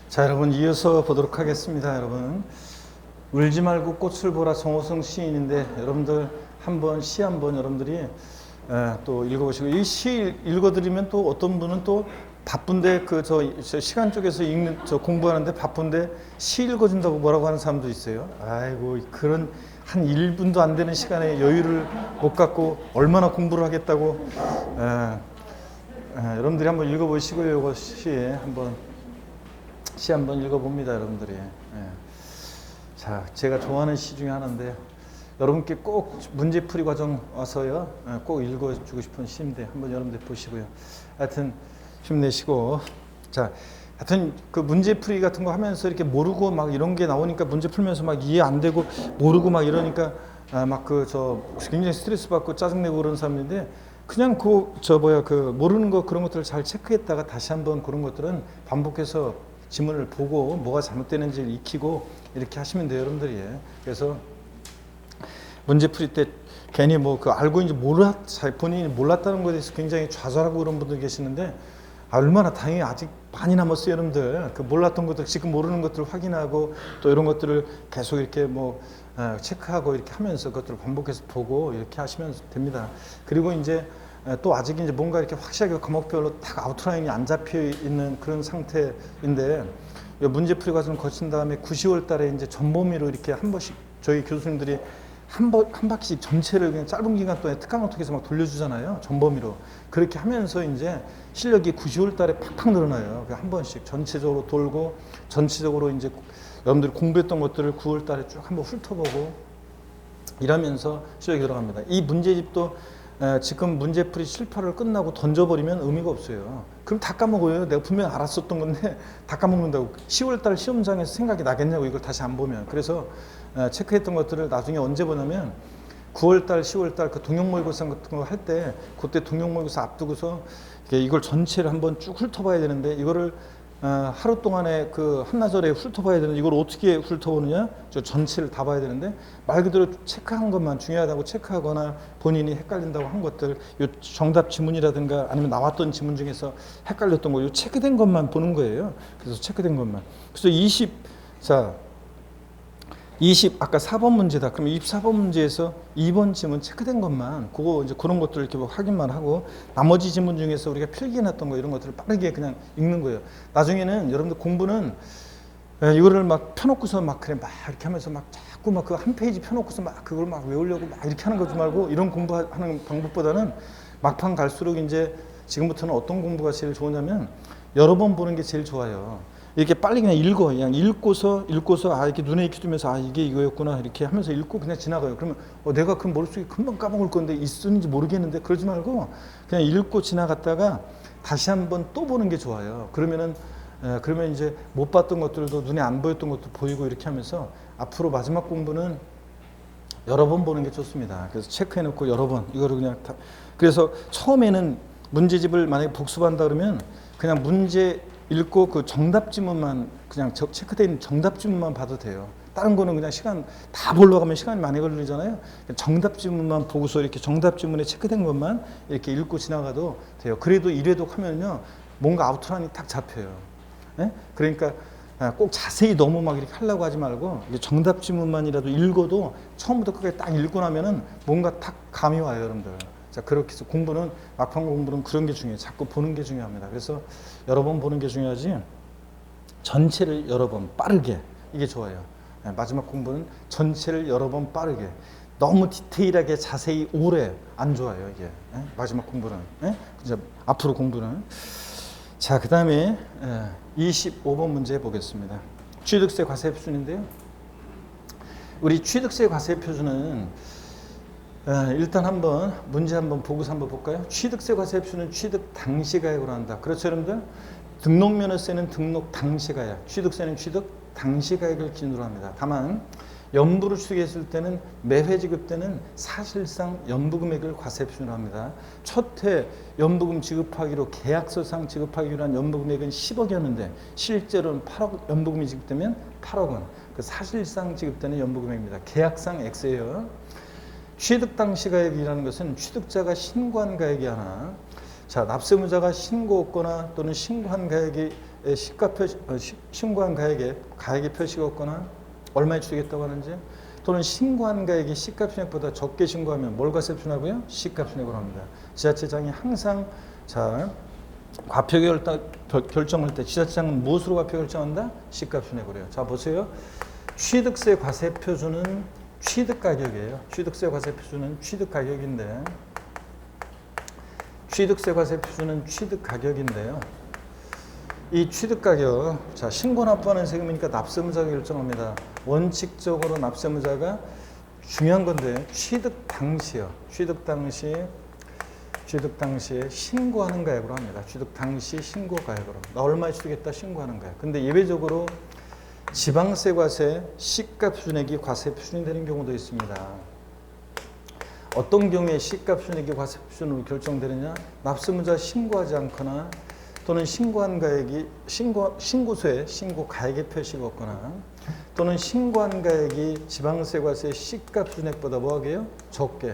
자, 여러분 이어서 보도록 하겠습니다. 여러분 울지 말고 꽃을 보라 정호성 시인인데 여러분들 한번 시 한번 여러분들이 또 읽어보시고 이 시 읽어드리면 또 어떤 분은 또 바쁜데 저 시간 쪽에서 읽는 저 공부하는데 바쁜데 시 읽어준다고 뭐라고 하는 사람도 있어요. 아이고 그런 한 1분도 안 되는 시간에 여유를 못 갖고 얼마나 공부를 하겠다고 여러분들이 한번 읽어보시고요. 이거 시 한번 읽어봅니다, 여러분들이. 자, 제가 좋아하는 시 중에 하나인데 여러분께 꼭 문제풀이 과정 와서요 꼭 읽어주고 싶은 시인데 한번 여러분들 보시고요. 하여튼 힘내시고, 자, 하여튼 그 문제풀이 같은 거 하면서 이렇게 모르고 막 이런 게 나오니까 문제 풀면서 막 이해 안 되고 모르고 막 이러니까 막 굉장히 스트레스 받고 짜증내고 그런 사람인데 그냥 모르는 거 그런 것들을 잘 체크했다가 다시 한번 그런 것들은 반복해서 지문을 보고 뭐가 잘못되는지를 익히고 이렇게 하시면 돼요, 여러분들이. 그래서 문제 풀이 때 괜히 알고 이제 본인이 몰랐다는 것에 대해서 굉장히 좌절하고 그런 분들 계시는데 얼마나 다행히 아직 많이 남았어요, 여러분들. 그 몰랐던 것들, 지금 모르는 것들을 확인하고 또 이런 것들을 계속 이렇게 체크하고 이렇게 하면서 그것들을 반복해서 보고 이렇게 하시면 됩니다. 그리고 이제 또 아직 이제 뭔가 이렇게 확실하게 과목별로 딱 아웃라인이 안 잡혀 있는 그런 상태인데 문제풀이 과정을 거친 다음에 9, 10월 달에 이제 전범위로 이렇게 한 번씩 저희 교수님들이 한 바퀴씩 전체를 그냥 짧은 기간 동안에 특강을 통해서 막 돌려주잖아요. 전범위로. 그렇게 하면서 이제 실력이 9, 10월 달에 팍팍 늘어나요. 한 번씩 전체적으로 돌고 전체적으로 이제 여러분들이 공부했던 것들을 9월 달에 쭉 한번 훑어보고 이러면서 실력이 들어갑니다. 이 문제집도 지금 문제풀이 실파를 끝나고 던져버리면 의미가 없어요. 그럼 다 까먹어요. 내가 분명히 알았었던 건데 다 까먹는다고. 10월달 시험장에서 생각이 나겠냐고, 이걸 다시 안 보면. 그래서 체크했던 것들을 나중에 언제 보냐면 9월달, 10월달 그 동영모의고사 같은 거 할 때 그때 동영모의고사 앞두고서 이걸 전체를 한번 쭉 훑어봐야 되는데 이거를 하루 동안에 그 한나절에 훑어봐야 되는데 이걸 어떻게 훑어보느냐? 저 전체를 다 봐야 되는데 말 그대로 체크한 것만 중요하다고 체크하거나 본인이 헷갈린다고 한 것들, 요 정답 지문이라든가 아니면 나왔던 지문 중에서 헷갈렸던 거, 요 체크된 것만 보는 거예요. 그래서 체크된 것만. 그래서 20 아까 4번 문제다. 그럼 24번 문제에서 2번 지문 체크된 것만 그거 이제 그런 것들 이렇게 확인만 하고 나머지 지문 중에서 우리가 필기해놨던 거 이런 것들을 빠르게 그냥 읽는 거예요. 나중에는 여러분들 공부는 이거를 막 펴놓고서 막 이렇게 하면서 막 자꾸 그 한 페이지 펴놓고서 막 그걸 막 외우려고 막 이렇게 하는 거지 말고 이런 공부하는 방법보다는 막판 갈수록 이제 지금부터는 어떤 공부가 제일 좋으냐면 여러 번 보는 게 제일 좋아요. 이렇게 빨리 그냥 그냥 읽고서 이렇게 눈에 익히면서 이게 이거였구나 이렇게 하면서 읽고 그냥 지나가요. 그러면 내가 그 머릿속에 금방 까먹을 건데 있었는지 모르겠는데 그러지 말고 그냥 읽고 지나갔다가 다시 한번 또 보는 게 좋아요. 그러면 이제 못 봤던 것들도 눈에 안 보였던 것도 보이고 이렇게 하면서 앞으로 마지막 공부는 여러 번 보는 게 좋습니다. 그래서 체크해놓고 여러 번 이거를 그냥 그래서 처음에는 문제집을 만약에 복습한다 그러면 그냥 문제 읽고 그 정답 지문만 그냥 체크된 정답 지문만 봐도 돼요. 다른 거는 그냥 시간 다 보려고 하면 시간이 많이 걸리잖아요. 정답 지문만 보고서 이렇게 정답 지문에 체크된 것만 이렇게 읽고 지나가도 돼요. 그래도 이래도 하면요 뭔가 아웃라인이 딱 잡혀요. 네? 그러니까 꼭 자세히 너무 막 이렇게 하려고 하지 말고 정답 지문만이라도 읽어도 처음부터 끝까지 딱 읽고 나면은 뭔가 딱 감이 와요, 여러분들. 자, 그렇게 해서 막판 공부는 그런 게 중요해요. 자꾸 보는 게 중요합니다. 그래서 여러 번 보는 게 중요하지, 전체를 여러 번 빠르게, 이게 좋아요. 마지막 공부는 전체를 여러 번 빠르게. 너무 디테일하게 자세히 오래 안 좋아요, 이게. 마지막 공부는. 이제 앞으로 공부는. 자, 그 다음에 25번 문제 보겠습니다. 취득세 과세 표준인데요. 우리 취득세 과세 표준은 일단 한번 문제 한번 보고서 한번 볼까요? 취득세 과세 표준은 취득 당시 가액으로 한다. 그렇죠, 여러분들? 등록면허세는 등록 당시 가액, 취득세는 취득 당시 가액을 기준으로 합니다. 다만 연부로 취득했을 때는 매회 지급 때는 사실상 연부금액을 과세 표준으로 합니다. 첫 해 연부금 지급하기로 계약서상 지급하기로 한 연부금액은 10억이었는데 실제로는 8억 연부금이 지급되면 8억 원. 그 사실상 지급되는 연부금액입니다. 계약상 X예요. 취득 당시 가액이라는 것은 취득자가 신고한 가액이 하나, 자, 납세무자가 신고 없거나 또는 신고한 가액에 신고한 가액의 표시가 없거나 얼마에 취득했다고 하는지, 또는 신고한 가액이 시가 순액보다 적게 신고하면 뭘 과세 표준하고요? 시가 순액으로 합니다. 지자체장이 항상 자 과표 결정할 때 지자체장은 무엇으로 과표 결정한다? 시가 순액으로요. 자 보세요. 취득세 과세 표준은 취득 가격이에요. 취득세 과세 표준은 취득 가격인데, 취득세 과세 표준은 취득 가격인데요. 이 취득 가격, 자 신고 납부하는 세금이니까 납세무자가 결정합니다. 원칙적으로 납세무자가 중요한 건데, 취득 당시요. 취득 당시에 신고하는 가액으로 합니다. 취득 당시 신고 가액으로. 나 얼마에 취득했다 신고하는 가액. 근데 예외적으로 지방세 과세 시가 순액이 과세 표준이 되는 경우도 있습니다. 어떤 경우에 시가 순액이 과세 표준으로 결정되느냐? 납세무자 신고하지 않거나, 또는 신고한 가액이 신고서에 신고 가액의 표시가 없거나, 또는 신고한 가액이 지방세 과세 시가 순액보다 뭐하게요? 적게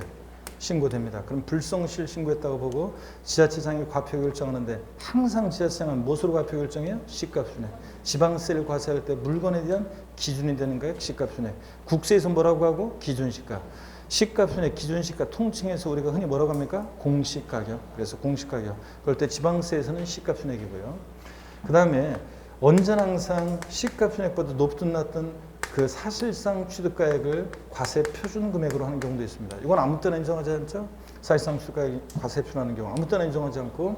신고됩니다. 그럼 불성실 신고했다고 보고 지자체장이 과표 결정하는데, 항상 지자체장은 무엇으로 과표 결정해요? 시가 순액. 지방세를 과세할 때 물건에 대한 기준이 되는 가액 시가 순액. 국세에서 뭐라고 하고? 기준시가. 시가 순액, 기준시가 통칭해서 우리가 흔히 뭐라고 합니까? 공시가격. 그래서 공시가격. 그럴 때 지방세에서는 시가 순액이고요. 그 다음에 언제나 항상 시가 순액보다 높든 낮든 그 사실상 취득가액을 과세 표준 금액으로 하는 경우도 있습니다. 이건 아무 때나 인정하지 않죠? 사실상 취득가액 과세 표준하는 경우 아무 때나 인정하지 않고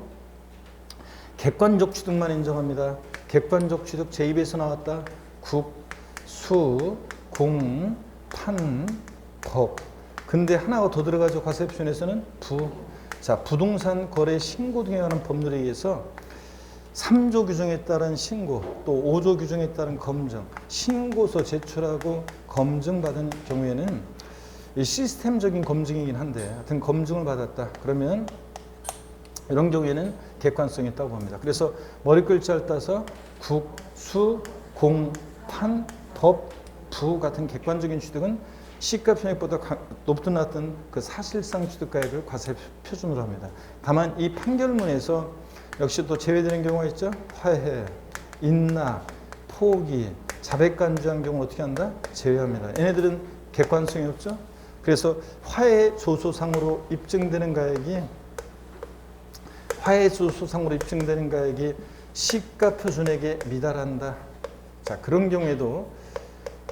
객관적 취득만 인정합니다. 객관적 취득 제2에서 나왔다. 국, 수, 공, 판, 법. 근데 하나가 더 들어가죠. 과세 표준에서는 부. 자, 부동산 거래 신고 등에 관한 법률에 의해서 3조 규정에 따른 신고, 또 5조 규정에 따른 검증, 신고서 제출하고 검증받은 경우에는 이 시스템적인 검증이긴 한데, 하여튼 검증을 받았다. 그러면 이런 경우에는 객관성이 있다고 봅니다. 그래서 머리 글자를 따서 국, 수, 공, 판, 법, 부 같은 객관적인 취득은 시가 표준액보다 높든 낮든 그 사실상 취득가액을 과세 표준으로 합니다. 다만 이 판결문에서 역시 또 제외되는 경우가 있죠. 화해, 인납, 포기, 자백간주한 경우는 어떻게 한다? 제외합니다. 얘네들은 객관성이 없죠. 그래서 화해 조소상으로 입증되는 가액이 시가 표준액에 미달한다. 자, 그런 경우에도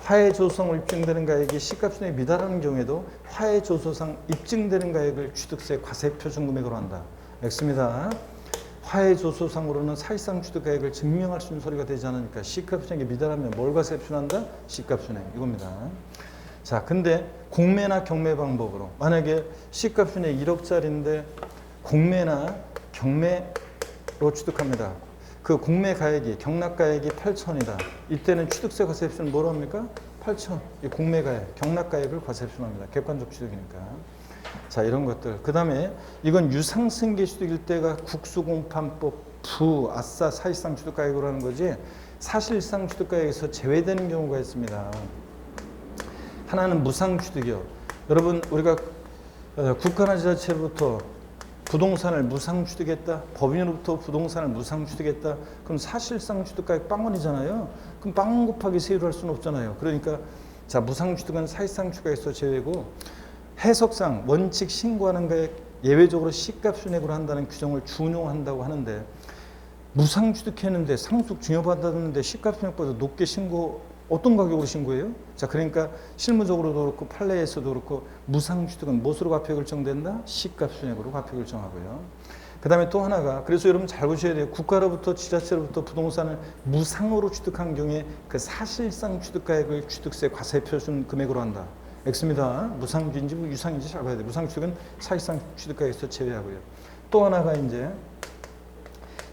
화해 조소상으로 입증되는 가액이 시가 표준액에 미달하는 경우에도 화해 조소상 입증되는 가액을 취득세 과세 표준 금액으로 한다. X입니다. 화해 조소상으로는 사실상 취득가액을 증명할 수 있는 소리가 되지 않으니까 시가 표준액에 미달하면 뭘 과세 표준한다? 시가 표준액 이겁니다. 자, 근데 공매나 경매 방법으로 만약에 시가 표준액 1억짜리인데 공매나 경매로 취득합니다. 그 공매 가액이 경락가액이 8천이다. 이때는 취득세 과세 표준은 뭐로 합니까? 8천. 이 공매 가액, 경락가액을 과세 표준합니다. 객관적 취득이니까. 자, 이런 것들. 그 다음에 이건 유상승계 취득일 때가 국수공판법 부, 아싸, 사실상 취득가액으로 하는 거지 사실상 취득가액에서 제외되는 경우가 있습니다. 하나는 무상취득이요. 여러분 우리가 국가나 지자체로부터 부동산을 무상취득했다. 법인으로부터 부동산을 무상취득했다. 그럼 사실상 취득가액 빵원이잖아요. 그럼 빵원 곱하기 세율을 할 수는 없잖아요. 그러니까 자, 무상취득은 사실상 취득가액에서 제외고 해석상 원칙 신고하는 가액 예외적으로 시가 순액으로 한다는 규정을 준용한다고 하는데 무상 취득했는데 상속 증여받았는데 시가 순액보다 높게 신고 어떤 가격으로 신고해요? 자, 그러니까 실무적으로도 그렇고 판례에서도 그렇고 무상 취득은 무엇으로 과표 결정된다? 시가 순액으로 과표 결정하고요. 그 다음에 또 하나가 그래서 여러분 잘 보셔야 돼요. 국가로부터 지자체로부터 부동산을 무상으로 취득한 경우에 그 사실상 취득가액을 취득세 과세 표준 금액으로 한다. X입니다. 무상인지 유상인지 잘 봐야 돼요. 무상 취득은 사실상 취득가액에서 제외하고요. 또 하나가 이제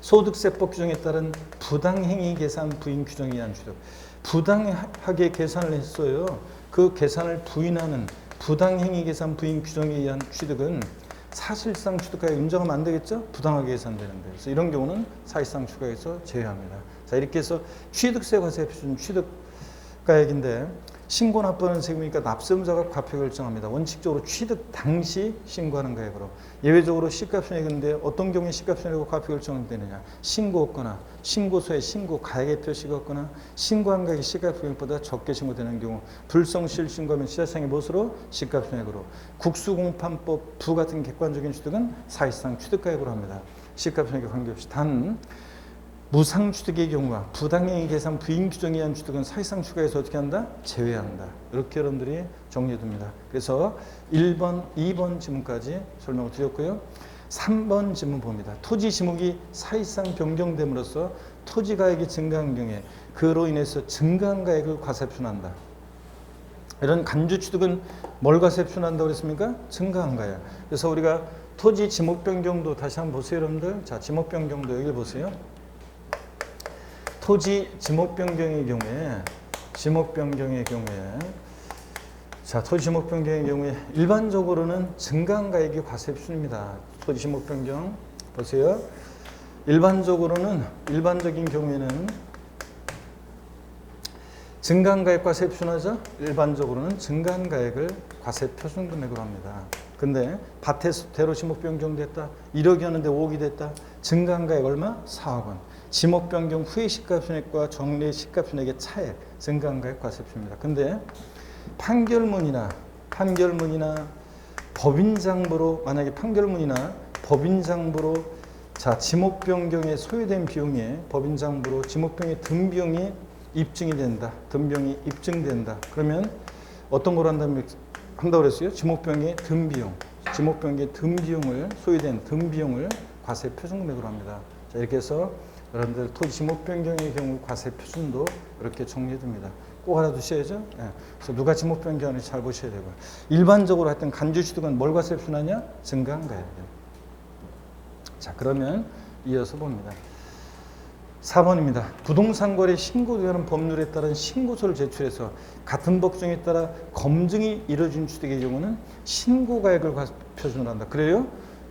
소득세법 규정에 따른 부당행위 계산 부인 규정에 의한 취득. 부당하게 계산을 했어요. 그 계산을 부인하는 부당행위 계산 부인 규정에 의한 취득은 사실상 취득가액 인정하면 안 되겠죠? 부당하게 계산되는데. 그래서 이런 경우는 사실상 취득가액에서 제외합니다. 자, 이렇게 해서 취득세 과세 표준 취득가액인데 신고 납부하는 세금이니까 납세무자가 과표 결정합니다. 원칙적으로 취득 당시 신고하는 가액으로. 예외적으로 시가순액인데 어떤 경우에 시가순액으로 과표 결정이 되느냐. 신고 없거나 신고서에 신고 가액의 표시가 없거나 신고한 가액이 시가총액보다 적게 신고되는 경우 불성실 신고하면 시자상의 무엇으로? 시가총액으로. 국수공판법 부 같은 객관적인 취득은 사실상 취득가액으로 합니다. 시가총액에 관계없이. 단 무상취득의 경우와 부당행위 계산 부인 규정에 의한 취득은 사실상 추가해서 어떻게 한다? 제외한다. 이렇게 여러분들이 정리해둡니다. 그래서 1번, 2번 지문까지 설명을 드렸고요. 3번 지문 봅니다. 토지 지목이 사실상 변경됨으로써 토지 가액이 증가한 경우에 그로 인해서 증가한 가액을 과세표준한다. 이런 간주 취득은 뭘 과세표준한다고 그랬습니까? 증가한 가액. 그래서 우리가 토지 지목 변경도 다시 한번 보세요, 여러분들. 자, 지목 변경도 여기 보세요. 토지 지목 변경의 경우에 자, 토지 지목 변경의 경우에 일반적으로는 증가한 가액이 과세표준입니다. 토지 지목 변경 보세요. 일반적인 경우에는 증가한 가액 과세표준하죠. 일반적으로는 증가한 가액을 과세표준 금액으로 합니다. 근데 밭에서 대로 지목 변경됐다. 1억이었는데 5억이 됐다. 증가한 가액 얼마? 4억 원. 지목 변경 후의 시가총액과 정례 시가총액의 차액, 증가한 가액 과세표입니다. 근데 판결문이나 법인장부로 만약에 법인장부로 자 지목 변경에 소요된 비용이 법인장부로 지목 변경에 든 비용이 입증이 된다. 든 비용이 입증된다. 그러면 어떤 걸 한다고 그랬어요? 지목 변경에 든 비용을 소요된 든 비용을 과세 표준 금액으로 합니다. 자, 이렇게 해서 여러분들 토지 지목 변경의 경우 과세 표준도 이렇게 정리됩니다. 꼭 알아두셔야죠. 예. 그래서 누가 지목 변경하는지 잘 보셔야 되고요. 일반적으로 하여튼 간주 취득은 뭘 과세 표준하냐? 증가한 가액. 자, 그러면 이어서 봅니다. 4번입니다. 부동산 거래 신고되는 법률에 따른 신고서를 제출해서 같은 법정에 따라 검증이 이루어진 취득의 경우는 신고가액을 표준으로 한다. 그래요?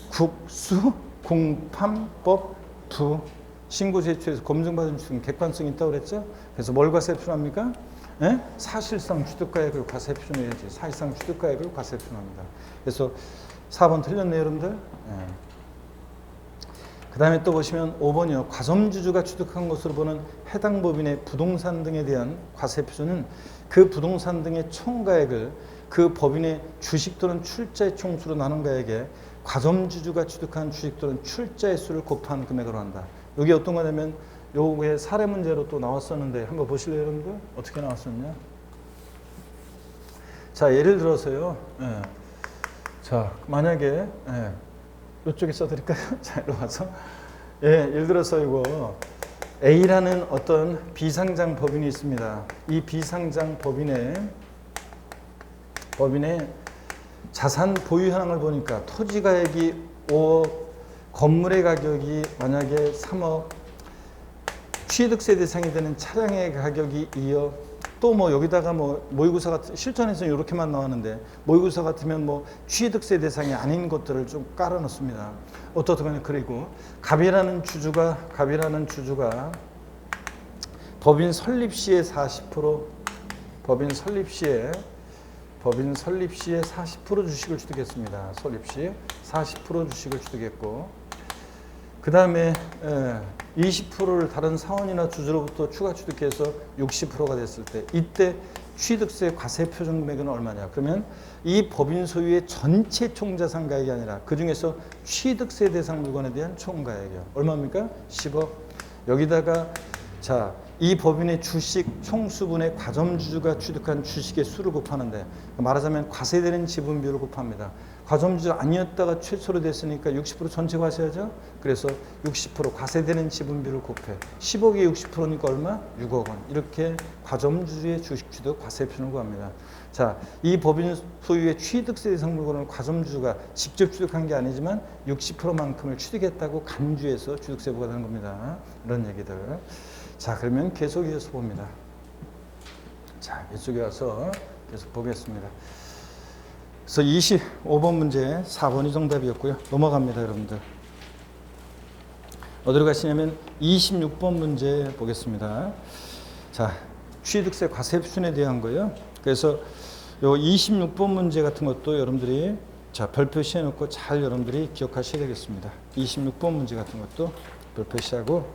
국수공판법 부 신고 제출해서 검증받은 취득은 객관성이 있다고 그랬죠? 그래서 뭘 과세표준합니까? 예? 사실상 취득가액을 과세표준해야지. 사실상 취득가액을 과세표준합니다. 그래서 4번 틀렸네요, 여러분들. 예. 그 다음에 또 보시면 5번이요. 과점주주가 취득한 것으로 보는 해당 법인의 부동산 등에 대한 과세표준은 그 부동산 등의 총가액을 그 법인의 주식 또는 출자의 총수로 나눈 가액에 과점주주가 취득한 주식 또는 출자의 수를 곱한 금액으로 한다. 여기 어떤 거냐면 요게 사례 문제로 또 나왔었는데 한번 보실래요, 여러분들? 어떻게 나왔었냐? 자, 예를 들어서요. 예. 자, 만약에 이쪽에 써드릴까요? 자, 이리 와서. 예, 예를 들어서 이거 A라는 어떤 비상장 법인이 있습니다. 이 비상장 법인의 자산 보유 현황을 보니까 토지 가액이 5억, 건물의 가격이 만약에 3억, 취득세 대상이 되는 차량의 가격이 2억, 또 뭐 여기다가 뭐 모의고사 같은 실전에서는 이렇게만 나왔는데 모의고사 같으면 뭐 취득세 대상이 아닌 것들을 좀 깔아 놓습니다. 어떻든 그리고 갑이라는 주주가 법인 설립 시에 40% 법인 설립 시에 40% 주식을 취득했습니다. 설립 시 40% 주식을 취득했고 그 다음에 20%를 다른 사원이나 주주로부터 추가 취득해서 60%가 됐을 때 이때 취득세 과세 표준 금액은 얼마냐? 그러면 이 법인 소유의 전체 총자산 가액이 아니라 그 중에서 취득세 대상 물건에 대한 총가액이요. 얼마입니까? 10억. 여기다가 자, 이 법인의 주식 총수분의 과점주주가 취득한 주식의 수를 곱하는데 말하자면 과세되는 지분 비율을 곱합니다. 과점주주 아니었다가 최초로 됐으니까 60% 전체 과세하죠. 그래서 60% 과세되는 지분 비율을 곱해 10억에 60%니까 얼마? 6억 원. 이렇게 과점주주의 주식 취득 과세 표준을 구합니다. 자, 이 법인 소유의 취득세 대상 물건을 과점주주가 직접 취득한 게 아니지만 60%만큼을 취득했다고 간주해서 취득세 부과되는 겁니다. 이런 얘기들. 자, 그러면 계속 이어서 봅니다. 자, 이쪽에 와서 계속 보겠습니다. 그래서 25번 문제 4번이 정답이었고요. 넘어갑니다, 여러분들. 어디로 가시냐면 26번 문제 보겠습니다. 자, 취득세 과세 표준에 대한 거예요. 그래서 요 26번 문제 같은 것도 여러분들이 자, 별 표시해 놓고 잘 여러분들이 기억하셔야 되겠습니다. 26번 문제 같은 것도 별 표시하고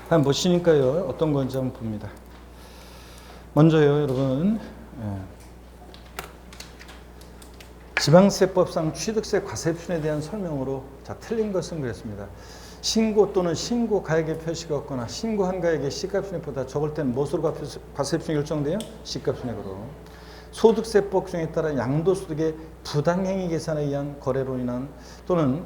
한번 보시니까요. 어떤 건지 한번 봅니다. 먼저요, 여러분. 지방세법상 취득세 과세표준에 대한 설명으로 자, 틀린 것은 그랬습니다. 신고 또는 신고가액의 표시가 없거나 신고한 가액의 시가순액보다 적을 때는 무엇으로 과세표준이 결정돼요? 시가순액으로. 소득세법 규정에 따라 양도소득의 부당행위 계산에 의한 거래로 인한 또는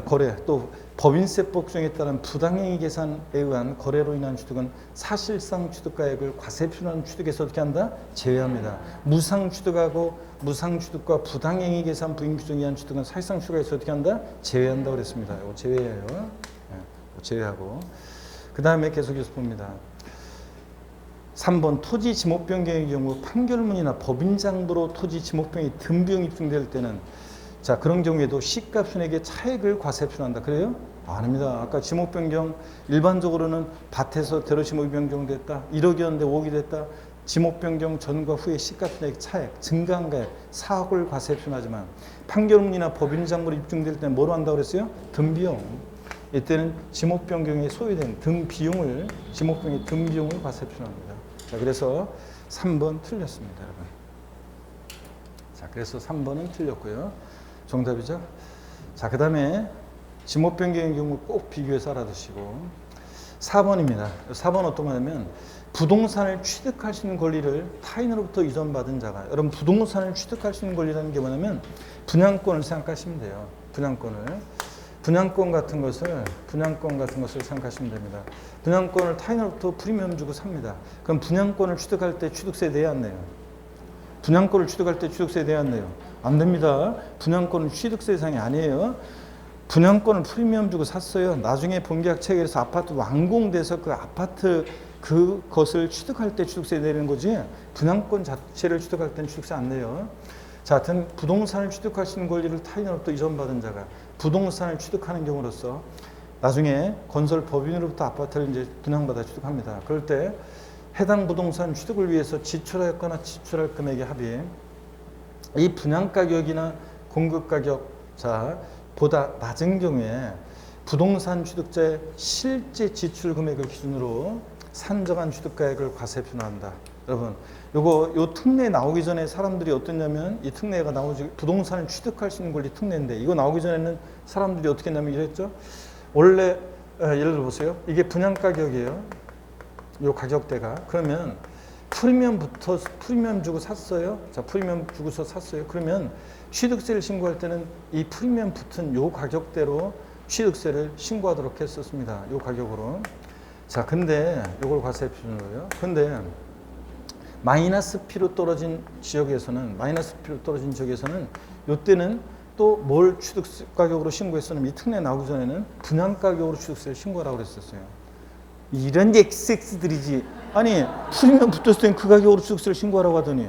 거래 또 법인세법 규정에 따른 부당행위 계산에 의한 거래로 인한 취득은 사실상 취득가액을 과세표준하는 취득에서 어떻게 한다? 제외합니다. 무상취득하고 무상취득과 부당행위 계산 부인 규정에 의한 취득은 사실상 취득에서 어떻게 한다? 제외한다고 그랬습니다. 이거 제외해요. 제외하고 그 다음에 계속해서 봅니다. 3번 토지 지목 변경의 경우 판결문이나 법인장부로 토지 지목 변경이 등비용 입증될 때는 자 그런 경우에도 시가순액의 차액을 과세표준한다. 그래요? 아닙니다. 아까 지목 변경 일반적으로는 밭에서 대로 지목이 변경됐다. 1억이었는데 5억이 됐다. 지목 변경 전과 후에 시가순액 차액 증가한 가액 4억을 과세표준하지만 판결문이나 법인장부로 입증될 때는 뭐로 한다고 그랬어요? 등비용. 이때는 지목 변경에 소요된 등비용을 지목 변경의 등비용을 과세표준합니다. 자 그래서 3번 틀렸습니다, 여러분. 자 그래서 3번은 틀렸고요. 정답이죠. 자 그 다음에 지목 변경의 경우 꼭 비교해서 알아두시고 4번입니다. 4번 어떤 거냐면 부동산을 취득할 수 있는 권리를 타인으로부터 이전받은 자가 여러분 부동산을 취득할 수 있는 권리라는 게 뭐냐면 분양권을 생각하시면 돼요. 분양권 같은 것을 생각하시면 됩니다. 분양권을 타인으로부터 프리미엄 주고 삽니다. 그럼 분양권을 취득할 때 취득세 내야 안 내요? 분양권을 취득할 때 취득세 내야 안 내요? 안 됩니다. 분양권은 취득세 대상이 아니에요. 분양권을 프리미엄 주고 샀어요. 나중에 본계약 체결해서 아파트 완공돼서 그 아파트 그것을 취득할 때 취득세 내는 거지 분양권 자체를 취득할 때는 취득세 안 내요. 자, 하여튼 부동산을 취득할 수 있는 권리를 타인으로부터 이전받은 자가 부동산을 취득하는 경우로서 나중에 건설 법인으로부터 아파트를 이제 분양받아 취득합니다. 그럴 때 해당 부동산 취득을 위해서 지출하였거나 지출할 금액의 합이 이 분양가격이나 공급가격 보다 낮은 경우에 부동산 취득자의 실제 지출 금액을 기준으로 산정한 취득가액을 과세표준한다. 여러분, 요 특례 나오기 전에 사람들이 어땠냐면 이 특례가 나오지 부동산을 취득할 수 있는 권리 특례인데 이거 나오기 전에는 사람들이 어떻게 했냐면 이랬죠. 원래 예를 들어 보세요. 이게 분양가격이에요. 요 가격대가 그러면 프리미엄 주고 샀어요. 자, 프리미엄 주고서 샀어요. 그러면 취득세를 신고할 때는 이 프리미엄 붙은 요 가격대로 취득세를 신고하도록 했었습니다. 요 가격으로. 자, 근데 요걸 과세표준으로요. 근데 마이너스 P로 떨어진 지역에서는 요때는 또 뭘 취득세 가격으로 신고했었냐면 이 특례 나오기 전에는 분양가격으로 취득세를 신고하라고 그랬었어요. 이런 XX들이지. 아니 프리미엄 붙었을 때는 그 가격으로 취득세를 신고하라고 하더니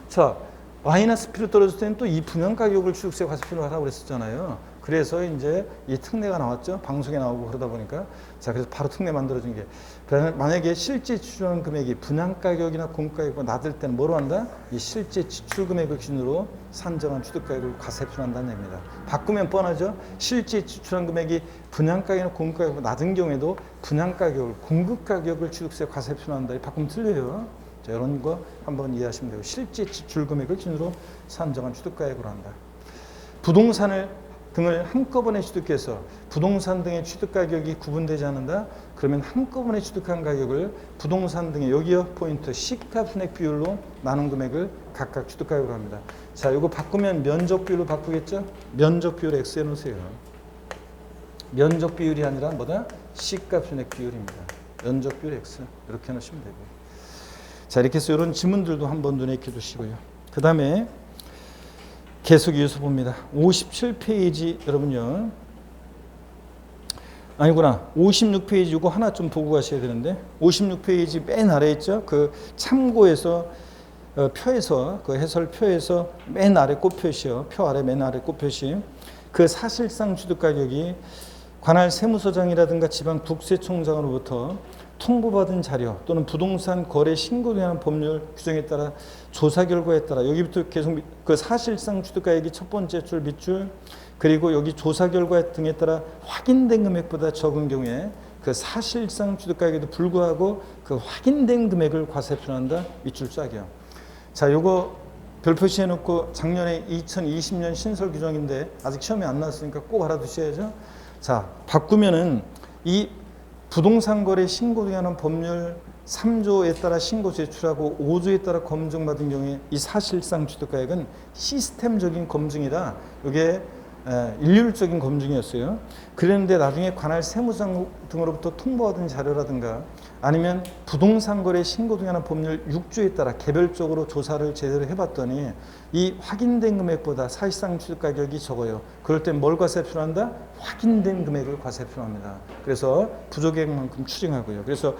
자 마이너스 P로 떨어졌을 때는 또 이 분양가격을 취득세 과세표준으로 하라고 그랬었잖아요. 그래서 이제 이 특례가 나왔죠. 방송에 나오고 그러다 보니까 자 그래서 바로 특례 만들어진 게 만약에 실제 지출하는 금액이 분양가격이나 공급가격보다 낮을 때는 뭐로 한다? 이 실제 지출 금액을 기준으로 산정한 취득가격을 과세표준한다는 얘기입니다. 바꾸면 뻔하죠. 실제 지출한 금액이 분양가격이나 공급가격보다 낮은 경우에도 분양가격을 공급가격을 취득세 과세표준한다. 바꾸면 틀려요. 자, 이런 거 한번 이해하시면 되고 실제 지출 금액을 기준으로 산정한 취득가액으로 한다. 부동산을 등을 한꺼번에 취득해서 부동산 등의 취득가격이 구분되지 않는다? 그러면 한꺼번에 취득한 가격을 부동산 등의 여기요 포인트 시가순액 비율로 나눈 금액을 각각 취득가격으로 합니다. 자, 이거 바꾸면 면적 비율로 바꾸겠죠? 면적 비율 X 해놓으세요. 면적 비율이 아니라 뭐다? 시가순액 비율입니다. 면적 비율 X 이렇게 해놓으시면 되고요. 자, 이렇게 해서 이런 지문들도 한번 눈에 익혀 두시고요. 그 다음에 계속 이어서 봅니다. 57페이지 여러분요. 아니구나. 56페이지 이거 하나 좀 보고 가셔야 되는데 56페이지 맨 아래 있죠. 그 참고에서 표에서 그 해설표에서 맨 아래 꽃표시요. 표 아래 맨 아래 꽃표시. 그 사실상 취득가격이 관할 세무서장이라든가 지방 국세청장으로부터 통보받은 자료 또는 부동산 거래 신고에 관한 법률 규정에 따라 조사 결과에 따라 여기부터 계속 그 사실상 취득가액이 첫 번째 줄 밑줄 그리고 여기 조사 결과 등에 따라 확인된 금액보다 적은 경우에 그 그 사실상 취득가액에도 불구하고 그 확인된 금액을 과세 표현한다. 밑줄 짝이요. 자, 요거 별 표시해 놓고 작년에 2020년 신설 규정인데 아직 시험에 안 나왔으니까 꼭 알아두셔야죠. 자, 바꾸면은 이 부동산 거래 신고등에 관한 법률 3조에 따라 신고 제출하고 5조에 따라 검증받은 경우에 이 사실상 취득가액은 시스템적인 검증이다. 이게 일률적인 검증이었어요. 그랬는데 나중에 관할 세무장 등으로부터 통보받은 자료라든가 아니면 부동산 거래 신고 등에 관한 법률 6조에 따라 개별적으로 조사를 제대로 해봤더니 이 확인된 금액보다 사실상 취득 가격이 적어요. 그럴 땐 뭘 과세 표현한다? 확인된 금액을 과세 표현합니다. 그래서 부족액만큼 추징하고요. 그래서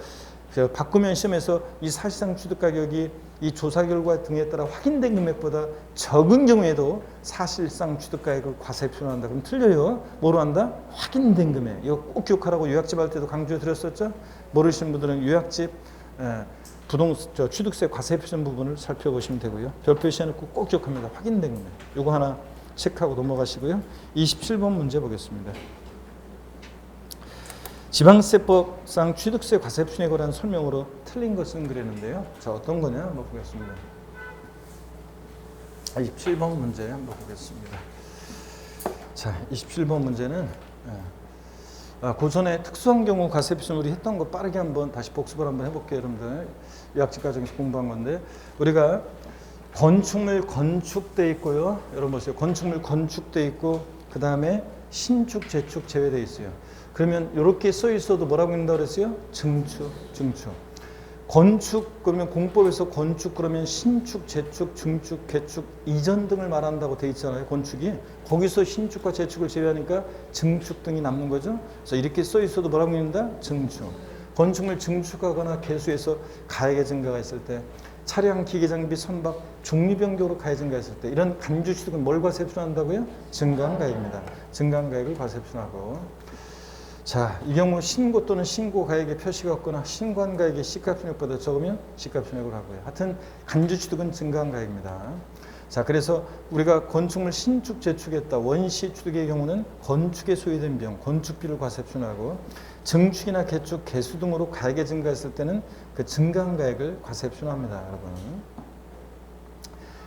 바꾸면 시험에서 이 사실상 취득 가격이 이 조사 결과 등에 따라 확인된 금액보다 적은 경우에도 사실상 취득 가액을 과세 표현한다. 그럼 틀려요. 뭐로 한다? 확인된 금액. 이거 꼭 기억하라고 요약집 할 때도 강조해 드렸었죠. 모르시는 분들은 요약집 취득세 과세 표준 부분을 살펴보시면 되고요. 별 표시해놓고 꼭 기억합니다. 확인된 금액. 이거 하나 체크하고 넘어가시고요. 27번 문제 보겠습니다. 지방세법상 취득세 과세 표준에 관한 설명으로 틀린 것은 그랬는데요. 자, 어떤 거냐 한번 보겠습니다. 27번 문제 한번 보겠습니다. 자, 27번 문제는 고전에 특수한 경우 과세 표준 우리 했던 거 빠르게 한번 다시 복습을 한번 해볼게요, 여러분들. 요약집 과정에서 공부한 건데 우리가 건축물 건축돼 있고요. 여러분 보세요. 건축물 건축돼 있고 그 다음에 신축, 재축 제외돼 있어요. 그러면 이렇게 써 있어도 뭐라고 읽는다고 그랬어요? 증축, 증축. 건축 그러면 공법에서 건축 그러면 신축, 재축, 증축, 개축, 이전 등을 말한다고 돼 있잖아요. 건축이. 거기서 신축과 재축을 제외하니까 증축 등이 남는 거죠. 그래서 이렇게 써 있어도 뭐라고 읽는다? 증축. 건축물 증축하거나 개수해서 가액의 증가가 있을 때 차량, 기계, 장비, 선박, 중립변경으로 가액 증가했을 때 이런 간주 취득은 뭘 과세 표준한다고요? 증가한 가액입니다. 증가한 가액을 과세 표준하고 자, 이 경우 신고 또는 신고 가액의 표시가 없거나 신고한 가액이 시가총액보다 적으면 시가총액을 하고요. 하여튼 간주 취득은 증가한 가액입니다. 자, 그래서 우리가 건축물 신축 재축했다. 원시 취득의 경우는 건축에 소요된 비용, 건축비를 과세 표준하고 증축이나 개축, 개수 등으로 가액이 증가했을 때는 그 증가한 가액을 과세 표준합니다, 여러분.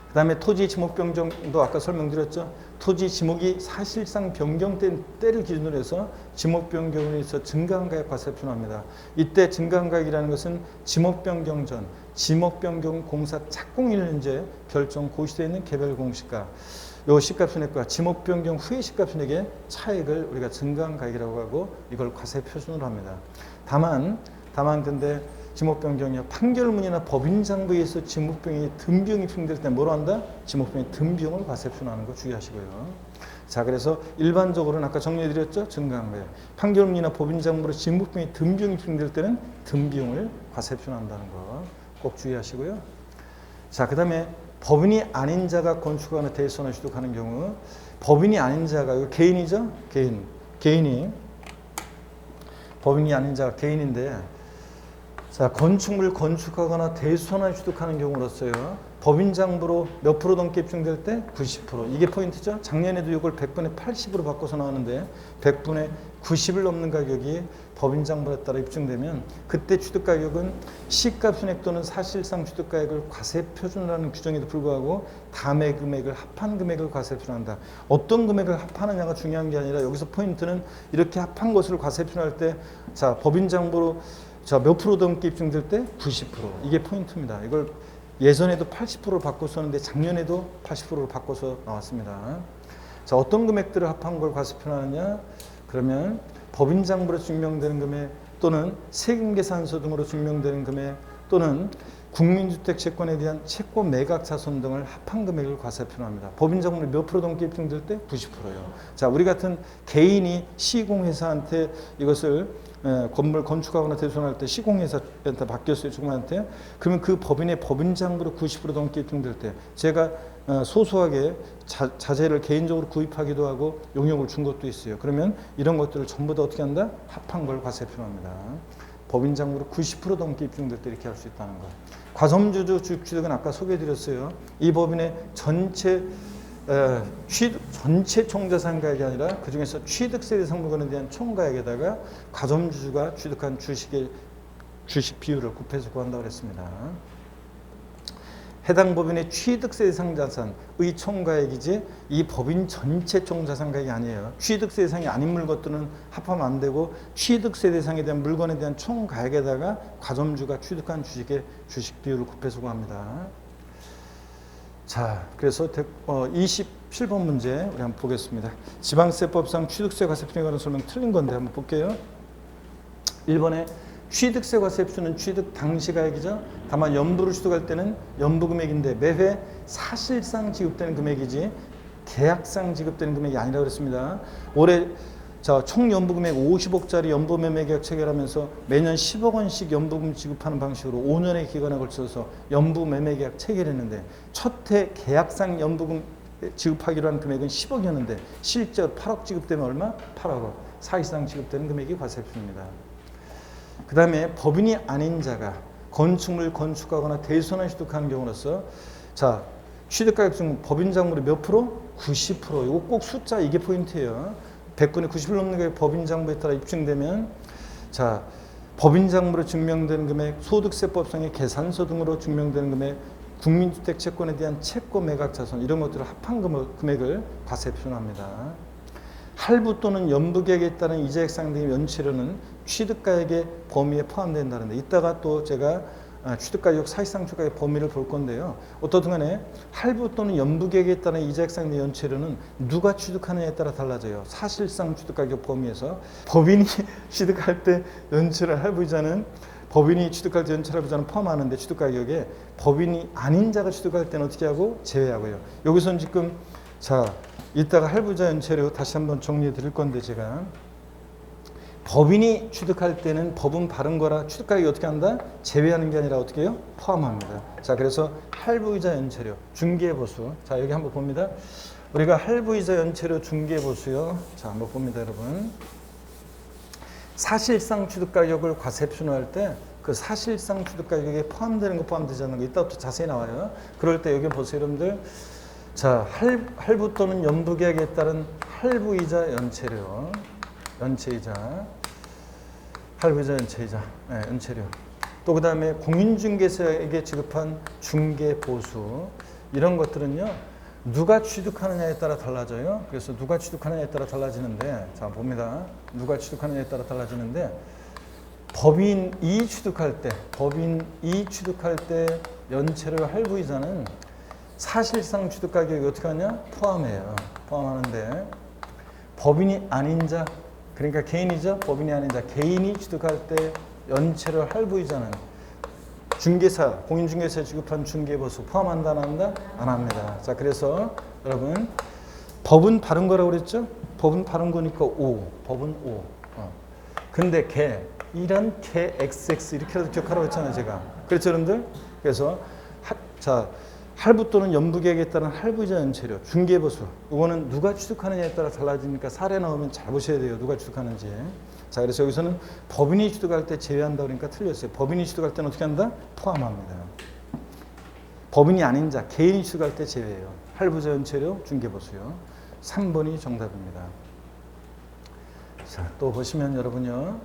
그 다음에 토지 지목 변경도 아까 설명드렸죠. 토지 지목이 사실상 변경된 때를 기준으로 해서 지목 변경에 있어 증가한 가액 과세 표준합니다. 이때 증가한 가액이라는 것은 지목 변경 전, 지목 변경 공사 착공일 현재 결정 고시되어 있는 개별 공시가 요 시가총액과 지목 변경 후의 시가총액의 차액을 우리가 증가한 가액이라고 하고 이걸 과세 표준으로 합니다. 다만 근데 지목 변경이요. 판결문이나 법인장부에서 지목 변경이 등 비용이 표현될 때 뭐로 한다? 지목 변경이 등 비용을 과세 표준하는 거 주의하시고요. 자, 그래서 일반적으로는 아까 정리해드렸죠? 증가한 거예요. 판결문이나 법인장부로 지목 변경이 등 비용이 표현될 때는 등 비용을 과세 표준한다는 거 꼭 주의하시고요. 자, 그 다음에 법인이 아닌 자가 건축하거나 대손을 취득하는 경우 법인이 아닌 자가 이거 개인이죠? 개인이 법인이 아닌 자가 개인인데 자, 건축물 건축하거나 대수선을 취득하는 경우로서요. 법인장부로 몇 프로 넘게 입증될 때? 90%. 이게 포인트죠. 작년에도 이걸 100분의 80으로 바꿔서 나왔는데 100분의 90을 넘는 가격이 법인장부에 따라 입증되면 그때 취득가격은 시가총액 또는 사실상 취득가액을 과세 표준하는 규정에도 불구하고 다음의 금액을 합한 금액을 과세 표준한다. 어떤 금액을 합하느냐가 중요한 게 아니라 여기서 포인트는 이렇게 합한 것을 과세 표준할 때 자, 법인장부로 자, 몇 프로 넘게 입증될 때? 90%. 이게 포인트입니다. 이걸 예전에도 80%로 바꿨었는데 작년에도 80%로 바꿔서 나왔습니다. 자, 어떤 금액들을 합한 걸 과세 표현하느냐? 그러면 법인장부로 증명되는 금액 또는 세금계산서 등으로 증명되는 금액 또는 국민주택 채권에 대한 채권 매각 자손 등을 합한 금액을 과세 표현합니다. 법인장부로 몇 프로 넘게 입증될 때? 90%요. 자, 우리 같은 개인이 시공회사한테 이것을 건물 건축하거나 대손할 때 시공회사한테 맡겼어요, 주공한테. 그러면 그 법인의 법인장부로 90% 넘게 입증될 때 제가 소소하게 자재를 개인적으로 구입하기도 하고 용역을 준 것도 있어요. 그러면 이런 것들을 전부 다 어떻게 한다? 합한 걸 과세 표현합니다. 법인장부로 90% 넘게 입증될 때 이렇게 할 수 있다는 거. 과점주주 취득은 아까 소개해드렸어요. 이 법인의 전체 전체 총자산가액이 아니라 그 중에서 취득세 대상 물건에 대한 총가액에다가 가점주주가 취득한 주식 비율을 곱해서 구한다고 했습니다. 해당 법인의 취득세 대상 자산의 총가액이지 이 법인 전체 총자산가액이 아니에요. 취득세 대상이 아닌 물건들은 합하면 안 되고 취득세 대상에 대한 물건에 대한 총가액에다가 가점주가 취득한 주식의 주식 비율을 곱해서 구합니다. 자, 그래서 27번 문제 우리 한번 보겠습니다. 지방세법상 취득세 과세표준에 관한 설명 틀린 건데 한번 볼게요. 1번에 취득세 과세표준은 취득 당시 가액이죠. 다만 연부를 취득할 때는 연부 금액인데 매회 사실상 지급되는 금액이지 계약상 지급되는 금액이 아니라고 그랬습니다. 올해 총 연부 금액 50억짜리 연부 매매 계약 체결하면서 매년 10억 원씩 연부금 지급하는 방식으로 5년의 기간에 걸쳐서 연부 매매 계약 체결했는데 첫 해 계약상 연부금 지급하기로 한 금액은 10억이었는데 실제로 8억 지급되면 얼마? 8억. 사실상 지급되는 금액이 과세표준입니다. 그 다음에 법인이 아닌 자가 건축물 건축하거나 대손을 취득하는 경우로서 취득가격 중 법인장물의 몇 프로? 90%. 이거 꼭 숫자 이게 포인트예요. 100건의 90을 넘는 게 법인장부에 따라 입증되면 법인장부로 증명되는 금액, 소득세법상의 계산서 등으로 증명되는 금액, 국민주택 채권에 대한 채권 매각 자손 이런 것들을 합한 금액을 과세표준합니다. 할부 또는 연부계획에 따른 이자액 상등의 연체료는 취득가액의 범위에 포함된다는데 이따가 또 제가 취득가격 사실상 취득가액 범위를 볼 건데요. 어떻든 간에 할부 또는 연부계획에 따른 이자액 상등의 연체료는 누가 취득하느냐에 따라 달라져요. 사실상 취득가격 범위에서 법인이 취득할 때 연체를 할부이자는 법인이 취득할 때 연체를 할부이자는 포함하는데 취득가격에 법인이 아닌 자가 취득할 때는 어떻게 하고 제외하고요. 여기서는 지금 이따가 할부자 연체료 다시 한번 정리해 드릴 건데 제가 법인이 취득할 때는 법은 바른 거라 취득가격이 어떻게 한다? 제외하는 게 아니라 어떻게 해요? 포함합니다. 그래서 할부이자 연체료 중개보수 여기 한번 봅니다. 우리가 할부이자 연체료 중개보수요. 한번 봅니다 여러분. 사실상 취득가격을 과세표준할 때 그 사실상 취득가격에 포함되는 거 포함되지 않는 거 이따 또 자세히 나와요. 그럴 때 여기 보세요 여러분들. 할부 또는 연부계약에 따른 할부이자 연체료, 연체이자, 할부이자 연체이자, 연체료. 또 그 다음에 공인중개사에게 지급한 중개보수 이런 것들은요 누가 취득하느냐에 따라 달라져요. 그래서 누가 취득하느냐에 따라 달라지는데 봅니다. 누가 취득하느냐에 따라 달라지는데 법인이 취득할 때 연체료 할부이자는 사실상 취득가격이 어떻게 하냐? 포함해요. 포함하는데 법인이 아닌 자, 그러니까 개인이죠. 법인이 아닌 자, 개인이 취득할 때 연체료 할부이자는 중개사, 공인중개사에 지급한 중개보수 포함한다 안 한다? 안 합니다. 그래서 여러분 법은 바른 거라고 그랬죠? 법은 바른 거니까 O, 법은 O. 근데 이런 개 XX 이렇게라도 기억하라고 했잖아요 제가. 그렇죠 여러분들? 그래서 할부 또는 연부계획에 따른 할부이자 연체료, 중개보수 이거는 누가 취득하느냐에 따라 달라지니까 사례 나오면 잘 보셔야 돼요. 누가 취득하는지. 그래서 여기서는 법인이 취득할 때 제외한다 그러니까 틀렸어요. 법인이 취득할 때는 어떻게 한다? 포함합니다. 법인이 아닌 자, 개인이 취득할 때 제외해요. 할부이자 연체료, 중개보수요. 3번이 정답입니다. 또 보시면 여러분요.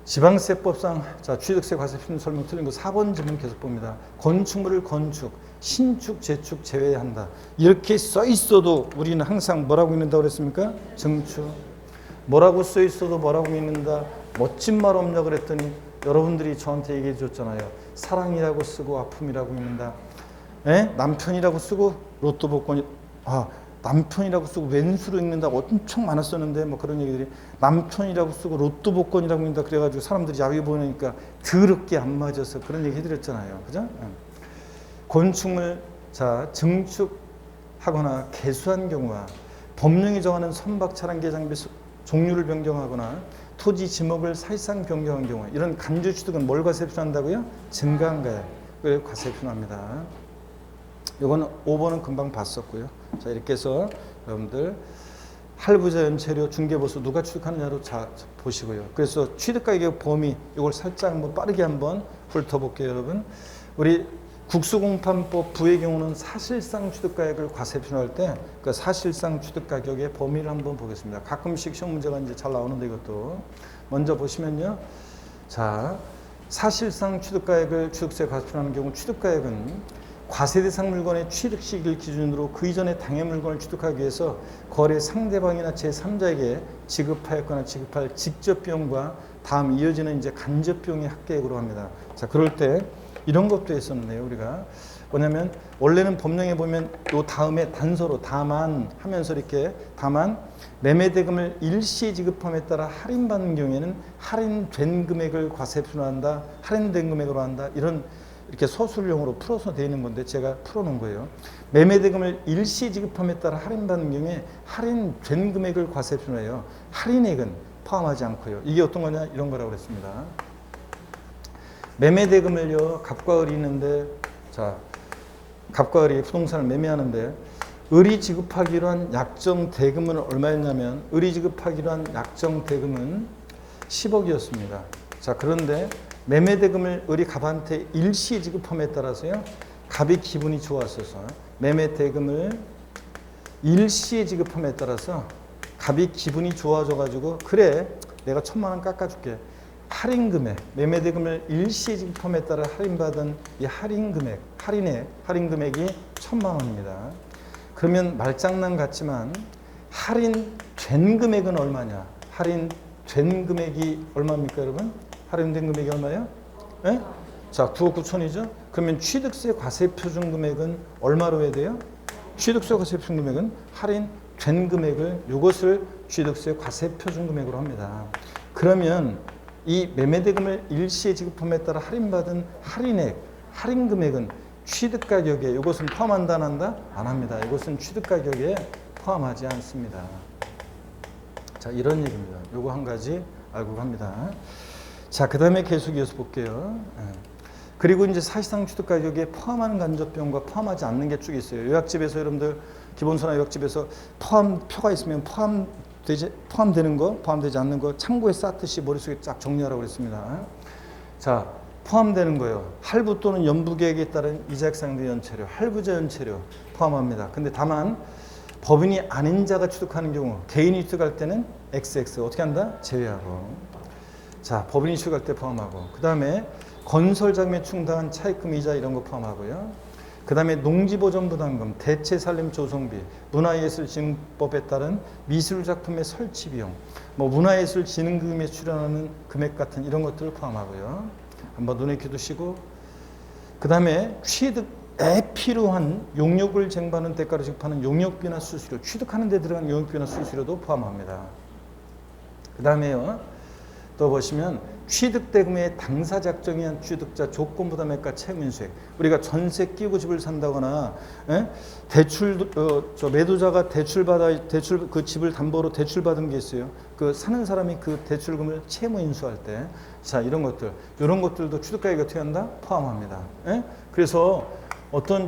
지방세법상 취득세 과세표준 설명 틀린 거 4번 지문 계속 봅니다. 건축물을 건축, 신축, 재축 제외한다. 이렇게 써 있어도 우리는 항상 뭐라고 읽는다고 그랬습니까? 증축. 뭐라고 써 있어도 뭐라고 읽는다. 멋진 말 없냐 그랬더니 여러분들이 저한테 얘기해 줬잖아요. 사랑이라고 쓰고 아픔이라고 읽는다. 남편이라고 쓰고 로또 복권이 남편이라고 쓰고 왼수로 읽는다고 엄청 많았었는데 그런 얘기들이 남편이라고 쓰고 로또 복권이라고 읽는다 그래가지고 사람들이 야위 보니까 더럽게 안 맞아서 그런 얘기 해드렸잖아요. 그죠? 건축물 증축하거나 개수한 경우와 법령이 정하는 선박 차량계 장비 종류를 변경하거나 토지 지목을 사실상 변경한 경우 이런 간주 취득은 뭘 과세표준한다고요? 증가한가액을 과세표준합니다. 이거는 5번은 금방 봤었고요. 이렇게 해서 여러분들 할부자 연체료 중개보수 누가 취득하느냐로 보시고요. 그래서 취득가격의 범위 이걸 살짝 빠르게 한번 훑어볼게요, 여러분. 우리 국수공판법 부의 경우는 사실상 취득가액을 과세 표현할 때 그 사실상 취득가격의 범위를 한번 보겠습니다. 가끔씩 시험 문제가 이제 잘 나오는데 이것도 먼저 보시면요. 자, 사실상 취득가액을 취득세 과세 표현하는 경우 취득가액은 과세 대상 물건의 취득 시기를 기준으로 그 이전에 당해 물건을 취득하기 위해서 거래 상대방이나 제3자에게 지급하였거나 지급할 직접 비용과 다음 이어지는 이제 간접 비용의 합계액으로 합니다. 자, 그럴 때 이런 것도 있었는데요. 우리가 뭐냐면 원래는 법령에 보면 요 다음에 단서로 다만 하면서 이렇게 다만 매매대금을 일시에 지급함에 따라 할인받는 경우에는 할인된 금액을 과세 표현한다. 할인된 금액으로 한다. 이런 이렇게 서술용으로 풀어서 되어 있는 건데 제가 풀어놓은 거예요. 매매대금을 일시에 지급함에 따라 할인받는 경우에 할인된 금액을 과세 표현해요. 할인액은 포함하지 않고요. 이게 어떤 거냐 이런 거라고 그랬습니다. 매매대금을요 갑과 을이 있는데 자 갑과 을이 부동산을 매매하는데 을이 지급하기로 한 약정 대금은 얼마였냐면 을이 지급하기로 한 약정 대금은 10억이었습니다. 자 그런데 매매대금을 을이 갑한테 일시에 지급함에 따라서요 갑이 기분이 좋았어서 매매대금을 일시에 지급함에 따라서 갑이 기분이 좋아져 가지고 그래 내가 1,000만 원 깎아줄게. 할인금액, 매매대금을 일시에 지급함에 따라 할인받은 이 할인금액, 할인 금액이 1,000만 원입니다. 그러면 말장난 같지만 할인된 금액은 얼마냐? 할인된 금액이 얼마입니까, 여러분? 할인된 금액이 얼마예요? 네? 자, 9억 9천이죠? 그러면 취득세 과세 표준 금액은 얼마로 해야 돼요? 취득세 과세 표준 금액은 할인된 금액을 이것을 취득세 과세 표준 금액으로 합니다. 그러면 이 매매대금을 일시에 지급함에 따라 할인받은 할인액, 할인 금액은 취득가격에 이것은 포함한다 안 한다? 안 합니다. 이것은 취득가격에 포함하지 않습니다. 자, 이런 얘기입니다. 요거 한 가지 알고 갑니다. 자, 그 다음에 계속 이어서 볼게요. 그리고 이제 사실상 취득가격에 포함하는 간접비용과 포함하지 않는 게 쭉 있어요. 요약집에서 여러분들 기본서나 요약집에서 포함표가 있으면 포함되는 거, 포함되지 않는 거 참고에 쌓듯이 머릿속에 쫙 정리하라고 그랬습니다. 자, 포함되는 거요. 할부 또는 연부계획에 따른 이자액 상대 연체료, 할부자 연체료 포함합니다. 근데 다만 법인이 아닌 자가 취득하는 경우, 개인이 취득할 때는 XX 어떻게 한다? 제외하고. 자, 법인이 취득할 때 포함하고. 그 다음에 건설자금에 충당한 차입금 이자 이런 거 포함하고요. 그 다음에 농지보전부담금, 대체살림조성비, 문화예술진흥법에 따른 미술작품의 설치비용, 뭐 문화예술진흥금에 출연하는 금액 같은 이런 것들을 포함하고요. 한번 눈에 기두시고 그 다음에 취득에 필요한 용역을 쟁반하는 대가로 지급하는 용역비나 수수료, 취득하는 데 들어간 용역비나 수수료도 포함합니다. 그 다음에요. 또 보시면 취득대금의 당사자 적정한 취득자 조건부담액과 채무인수액. 우리가 전세 끼고 집을 산다거나 대출 매도자가 대출 그 집을 담보로 대출 받은 게 있어요. 그 사는 사람이 그 대출금을 채무인수할 때, 자 이런 것들도 취득가액에 어떻게 한다? 포함합니다. 그래서 어떤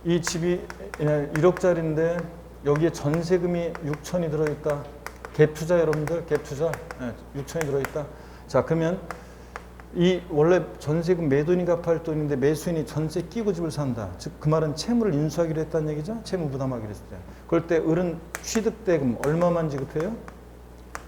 이 집이 1억짜리인데 여기에 전세금이 6천이 들어있다. 갭투자 여러분들, 갭투자 6천이 들어있다. 자 그러면 이 원래 전세금 매도인이 갚을 돈인데 매수인이 전세 끼고 집을 산다. 즉 그 말은 채무를 인수하기로 했다는 얘기죠. 채무 부담하기로 했을 때. 그럴 때 을은 취득대금 얼마만 지급해요?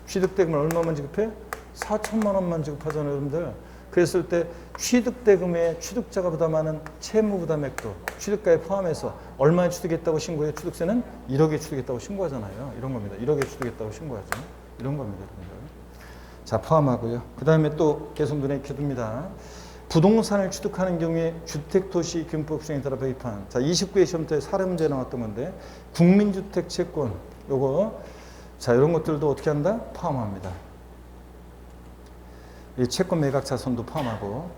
취득대금을 얼마만 지급해? 4천만 원만 지급하잖아요, 여러분들. 그랬을 때 취득대금에 취득자가 부담하는 채무 부담액도 취득가에 포함해서 얼마에 취득했다고 신고해요? 취득세는 1억에 취득했다고 신고하잖아요. 이런 겁니다. 1억에 취득했다고 신고하죠. 이런 겁니다, 여러분들. 자, 포함하고요. 그 다음에 또 계속 눈에 익혀둡니다. 부동산을 취득하는 경우에 주택도시교통법 규정에 따라 배입한, 자 29회 시험 때 사례 문제 나왔던 건데 국민주택 채권 요거 자 이런 것들도 어떻게 한다? 포함합니다. 이 채권 매각 자산도 포함하고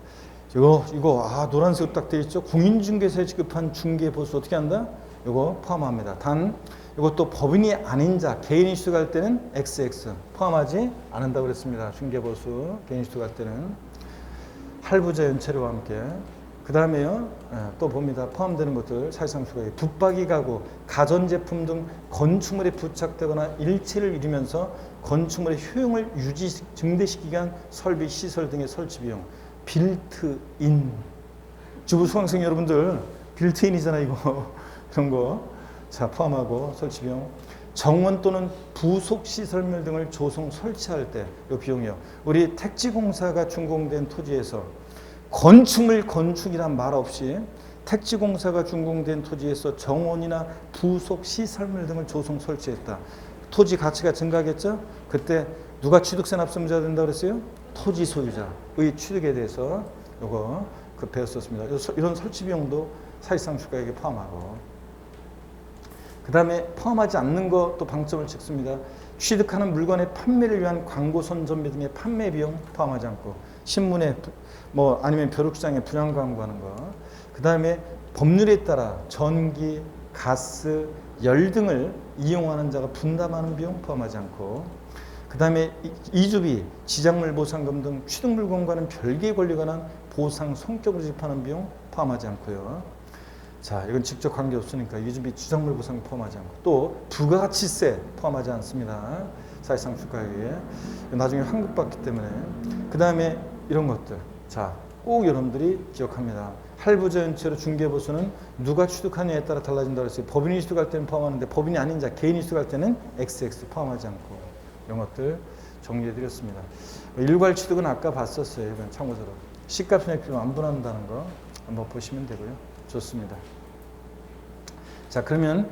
이거 노란색으로 딱 되어 있죠. 공인중개사에 지급한 중개보수 어떻게 한다? 이거 포함합니다. 단 이것도 법인이 아닌 자, 개인이 취득할 때는 XX 포함하지 않는다고 그랬습니다. 중개보수 개인이 취득할 때는 할부자 연체료와 함께. 그 다음에요 또 봅니다. 포함되는 것들 사실상 추가해 붙박이 가구, 가전제품 등 건축물에 부착되거나 일체를 이루면서 건축물의 효용을 증대시키기 위한 설비, 시설 등의 설치 비용, 빌트인 주부 수강생 여러분들 빌트인이잖아 이거 그런 거. 자, 포함하고 설치 비용. 정원 또는 부속 시설물 등을 조성 설치할 때 이 비용이요. 우리 택지공사가 준공된 토지에서 건축물 건축이란 말 없이 택지공사가 준공된 토지에서 정원이나 부속 시설물 등을 조성 설치했다. 토지 가치가 증가하겠죠? 그때 누가 취득세 납세문제가 된다 그랬어요? 토지 소유자의 취득에 대해서 요거 그 배웠었습니다. 이런 설치 비용도 사실상 주가액에 포함하고. 그 다음에 포함하지 않는 것도 방점을 찍습니다. 취득하는 물건의 판매를 위한 광고 선전비 등의 판매 비용 포함하지 않고, 신문에 뭐 아니면 벼룩시장에 분양 광고하는 거. 그 다음에 법률에 따라 전기, 가스, 열 등을 이용하는 자가 분담하는 비용 포함하지 않고, 그 다음에 이주비, 지작물 보상금 등 취득 물건과는 별개의 권리가 난 보상 성격으로 지급하는 비용 포함하지 않고요. 자, 이건 직접 관계 없으니까 이주비, 지작물 보상 포함하지 않고, 또 부가가치세 포함하지 않습니다. 사실상 주가액에 나중에 환급받기 때문에. 그 다음에 이런 것들. 자, 꼭 여러분들이 기억합니다. 할부자 연체로 중개보수는 누가 취득하느냐에 따라 달라진다고 했어요. 법인이 취득할 때는 포함하는데 법인이 아닌 자, 개인이 취득할 때는 XX 포함하지 않고, 이런 것들 정리해드렸습니다. 일괄 취득은 아까 봤었어요. 이건 참고적으로. 시가 편익 비용 안 분한다는 거 한번 보시면 되고요. 좋습니다. 자, 그러면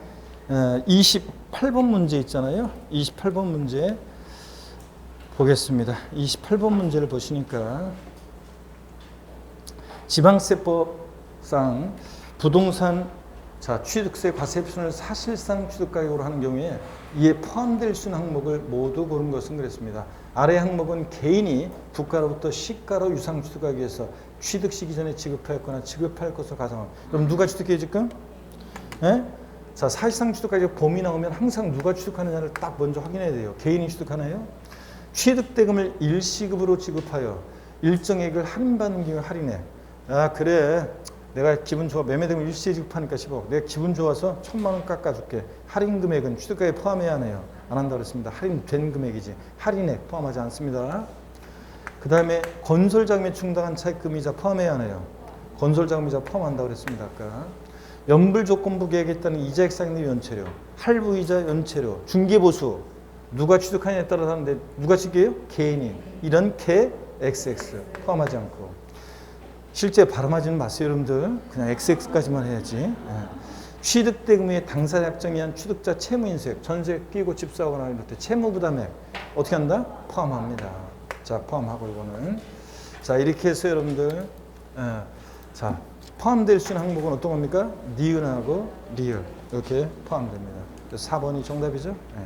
28번 문제 있잖아요. 28번 문제 보겠습니다. 28번 문제를 보시니까 지방세법상 부동산 취득세 과세표준을 사실상 취득가격으로 하는 경우에 이에 포함될 수 있는 항목을 모두 고른 것은 그랬습니다. 아래 항목은 개인이 국가로부터 시가로 유상 취득하기 위해서 취득 시기 전에 지급하였거나 지급할 것으로 가정합니다. 그럼 누가 취득해요 지금? 예? 자, 사실상 취득가격 범위 나오면 항상 누가 취득하느냐를 딱 먼저 확인해야 돼요. 개인이 취득하나요? 취득대금을 일시급으로 지급하여 일정액을 할인받는 경우에 할인해. 아, 그래. 내가 기분 좋아. 매매대금 일시에 지급하니까 10억. 내가 기분 좋아서 1,000만 원 깎아줄게. 할인 금액은 취득가에 포함해야 하네요. 안 한다고 그랬습니다. 할인된 금액이지. 할인액 포함하지 않습니다. 그 다음에 건설자금에 충당한 차입금이자 포함해야 하네요. 건설자금이자 포함한다고 그랬습니다. 아까. 연불조건부 계획에 따른 이자액 상의 연체료, 할부이자 연체료, 중개보수. 누가 취득하느냐에 따라 다른데 누가 취득해요? 개인이. 이런 개 XX 포함하지 않고. 실제 발음하지는 마세요, 여러분들. 그냥 XX까지만 해야지. 예. 취득대금의 당사 약정에 의한 취득자 채무인수액, 전세 끼고 집 사거나 이럴 때 채무부담액 어떻게 한다? 포함합니다. 자, 포함하고 이거는. 자, 이렇게 해서 여러분들, 자, 포함될 수 있는 항목은 어떤 겁니까? 니은하고 리을 이렇게 포함됩니다. 그래서 4번이 정답이죠? 네,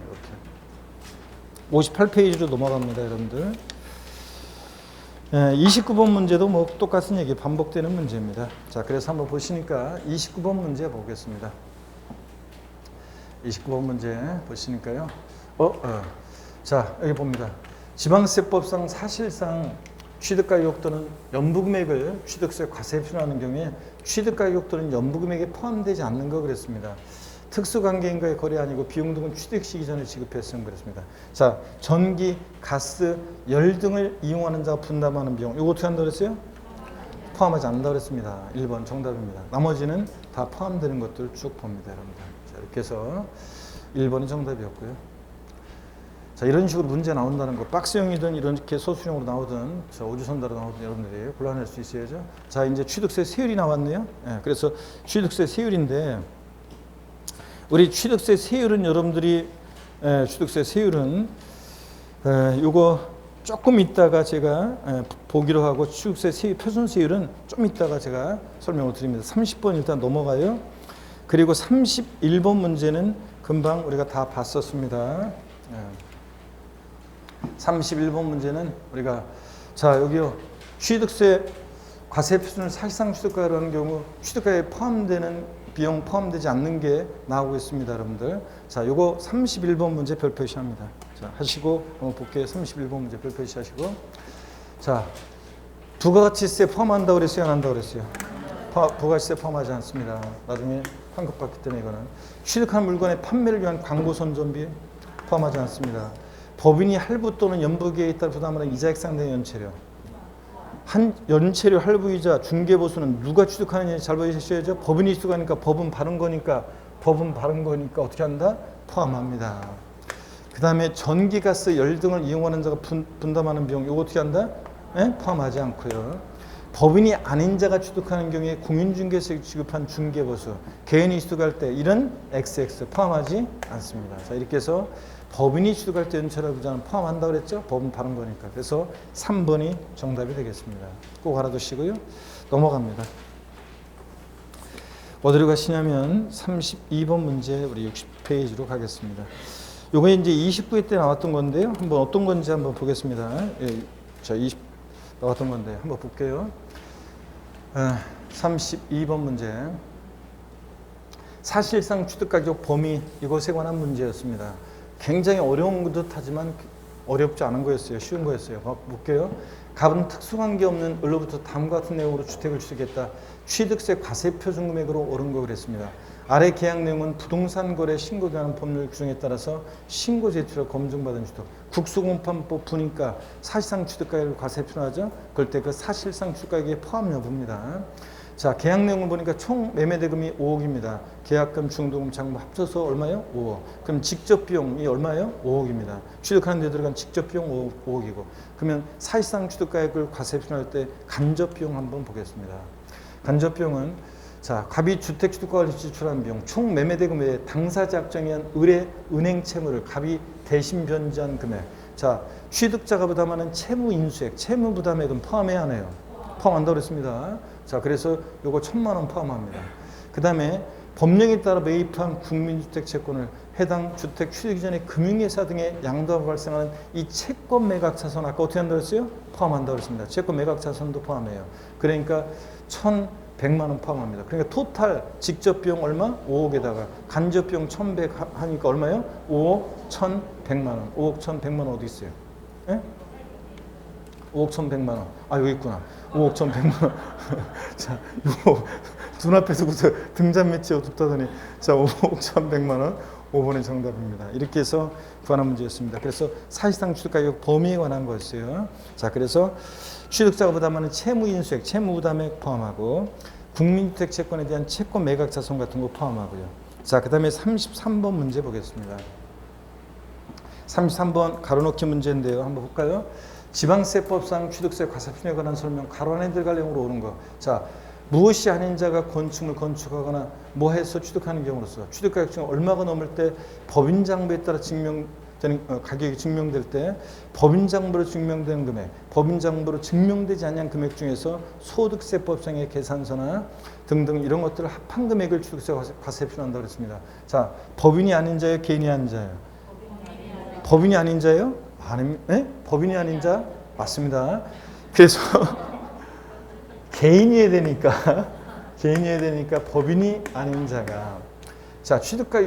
이렇게. 58페이지로 넘어갑니다, 여러분들. 29번 문제도 뭐 똑같은 얘기 반복되는 문제입니다. 자, 그래서 한번 보시니까 29번 문제 보겠습니다. 29번 문제 보시니까요. 자, 여기 봅니다. 지방세법상 사실상 취득가격 또는 연부금액을 취득세 과세에 필요하는 경우에 취득가격 또는 연부금액에 포함되지 않는 거 그랬습니다. 특수관계인과의 거래 아니고 비용 등은 취득 시기 전에 지급했으면 그랬습니다. 자, 전기, 가스, 열 등을 이용하는 자가 분담하는 비용. 이거 어떻게 한다고 그랬어요? 포함하지 않는다고 그랬습니다. 1번 정답입니다. 나머지는 다 포함되는 것들을 쭉 봅니다, 여러분들. 자, 이렇게 해서 1번이 정답이었고요. 자, 이런 식으로 문제 나온다는 거, 박스형이든 이렇게 소수형으로 나오든 오주선다로 나오든 여러분들이 골라낼 수 있어야죠. 자, 이제 취득세 세율이 나왔네요. 예, 그래서 취득세 세율인데 우리 취득세 세율은 여러분들이 취득세 세율은 요거 조금 있다가 제가 보기로 하고 취득세 세율 표준 세율은 좀 있다가 제가 설명을 드립니다. 30번 일단 넘어가요. 그리고 31번 문제는 금방 우리가 다 봤었습니다. 31번 문제는 우리가 자, 여기요. 취득세 과세 표준을 사실상 취득가로 하는 경우 취득가에 포함되는 비용 포함되지 않는 게 나오고 있습니다, 여러분들. 자, 요거 31번 문제 별 표시합니다. 자, 하시고 한번 볼게요. 31번 문제 별 표시하시고. 자, 부가가치세 포함한다고 그랬어요, 안 한다고 그랬어요? 부가가치세 포함하지 않습니다. 나중에 환급받기 때문에 이거는. 취득한 물건의 판매를 위한 광고 선전비 포함하지 않습니다. 법인이 할부 또는 연부계에 따라 부담하는 이자액 상대 연체료 한 연체료 할부이자 중개보수는 누가 취득하느냐 잘 보셔야죠. 법인이 취득하니까 법은 바른 거니까 어떻게 한다? 포함합니다. 그 다음에 전기, 가스, 열 등을 이용하는 자가 분담하는 비용 이거 어떻게 한다? 포함하지 않고요. 법인이 아닌 자가 취득하는 경우에 공인중개사에게 지급한 중개보수, 개인이 취득할 때 이런 XX 포함하지 않습니다. 자, 이렇게 해서 법인이 취득할 때 연체료 부자는 포함한다고 그랬죠? 법은 바른 거니까. 그래서 3번이 정답이 되겠습니다. 꼭 알아두시고요. 넘어갑니다. 어디로 가시냐면 32번 문제 우리 60페이지로 가겠습니다. 요거 이제 29회 때 나왔던 건데요. 한번 어떤 건지 한번 보겠습니다. 예, 자, 20 나왔던 건데 한번 볼게요. 32번 문제. 사실상 취득가격 범위 이것에 관한 문제였습니다. 굉장히 어려운 듯 하지만 어렵지 않은 거였어요. 쉬운 거였어요. 볼게요. 갑은 특수관계 없는 을로부터 다음과 같은 내용으로 주택을 취득했다. 취득세 과세표준 금액으로 옳은 거 그랬습니다. 아래 계약 내용은 부동산 거래 신고에 관한 법률 규정에 따라서 신고 제출을 검증받은 주택. 국수공판법 부니까 사실상 취득가격을 과세표준하죠. 그럴 때 그 사실상 취득가격의 포함 여부입니다. 자, 계약 내용을 보니까 총 매매 대금이 5억입니다. 계약금, 중도금, 장부 합쳐서 얼마요? 5억. 그럼 직접 비용이 얼마예요? 5억입니다. 취득하는 데 들어간 직접 비용 5억이고. 그러면 사실상 취득가액을 과세표준할 때 간접 비용 한번 보겠습니다. 간접 비용은 자, 갑이 주택 취득가를 지출한 비용, 총 매매 대금 외에 당사자 확정한 을의 은행 채무를 갑이 대신 변제한 금액. 자, 취득자가 부담하는 채무 인수액, 채무 부담액은 포함해야 하네요. 포함한다고 그랬습니다. 자, 그래서 요거 1,000만 원 포함합니다. 그 다음에 법령에 따라 매입한 국민주택 채권을 해당 주택 취득 이전의 금융회사 등의 양도가 발생하는 이 채권 매각 차손 아까 어떻게 한다고 했어요? 포함한다고 그랬습니다. 채권 매각 차손도 포함해요. 그러니까 1,100만 원 포함합니다. 그러니까 토탈 직접 비용 얼마? 5억에다가 간접 비용 1,100 하니까 얼마요? 5억 1,100만 원. 5억 1,100만 원 어디 있어요? 예? 5억 1,100만 원. 아, 여기 있구나. 5억 1,100만 원. 자, 이거 눈앞에서부터 등잔 밑이 어둡다더니 자, 5억 1,100만 원. 5번의 정답입니다. 이렇게 해서 구하는 문제였습니다. 그래서 사실상 취득가격 범위에 관한 거였어요. 자, 그래서 취득자가 부담하는 채무 인수액, 채무 부담액 포함하고 국민주택 채권에 대한 채권 매각 자손 같은 거 포함하고요. 자, 그 다음에 33번 문제 보겠습니다. 33번 가로놓기 문제인데요. 한번 볼까요? 지방세법상 취득세 과세표준에 관한 설명 가로 안에 들어갈 내용으로 오는 거. 자, 무엇이 아닌 자가 건축물 건축하거나 뭐 해서 취득하는 경우로서 취득가격 중 얼마가 넘을 때 법인장부에 따라 증명되는 가격이 증명될 때 법인장부로 증명되는 금액, 법인장부로 증명되지 않는 금액 중에서 소득세법상의 계산서나 등등 이런 것들을 합한 금액을 취득세 과세표준한다고 그랬습니다. 자, 법인이 아닌 자예요, 개인이 아닌 자예요? 법인이 아닌 자예요? 아니, 네? 법인이 아닌 자 맞습니다. 그래서 개인이 해야 되니까 법인이 아닌 자가 자, 취득가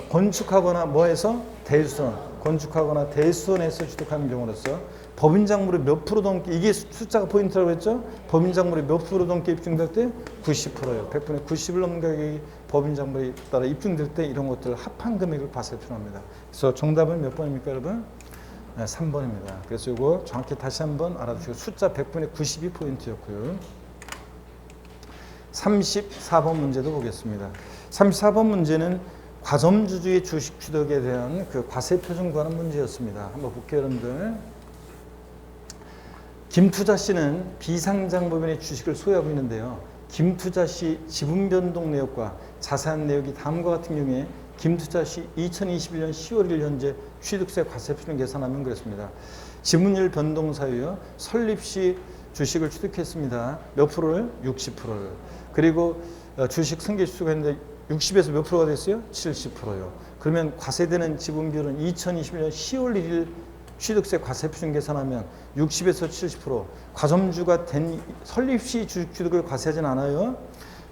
건축하거나 뭐해서 대수선 건축하거나 대수선에서 취득하는 경우로서 법인장부를 몇 프로 넘게 이게 숫자가 포인트라고 했죠? 법인장부를 몇 프로 넘게 입증될 때 90%예요. 100분의 90을 넘는 가격이 법인장부에 따라 입증될 때 이런 것들을 합한 금액을 과세표준합니다. 그래서 정답은 몇 번입니까, 여러분? 네, 3번입니다. 그래서 이거 정확히 다시 한번 알아두시고 숫자 100분의 90이 포인트였고요. 34번 문제도 보겠습니다. 34번 문제는 과점주주의 주식 취득에 대한 그 과세표준 구하는 문제였습니다. 한번 볼게요, 여러분들. 김투자 씨는 비상장법인의 주식을 소유하고 있는데요. 김투자 씨 지분 변동 내역과 자세한 내역이 다음과 같은 경우에 김투자 씨 2021년 10월 1일 현재 취득세 과세표준 계산하면 그렇습니다. 지분율 변동 사유요. 설립 시 주식을 취득했습니다. 몇 프로를? 60%를. 그리고 주식 승계 취득했는데 60에서 몇 프로가 됐어요? 70%요. 그러면 과세되는 지분 비율은 2021년 10월 1일 취득세 과세표준 계산하면 60에서 70%. 과점주가 된 설립 시 주식 취득을 과세하진 않아요.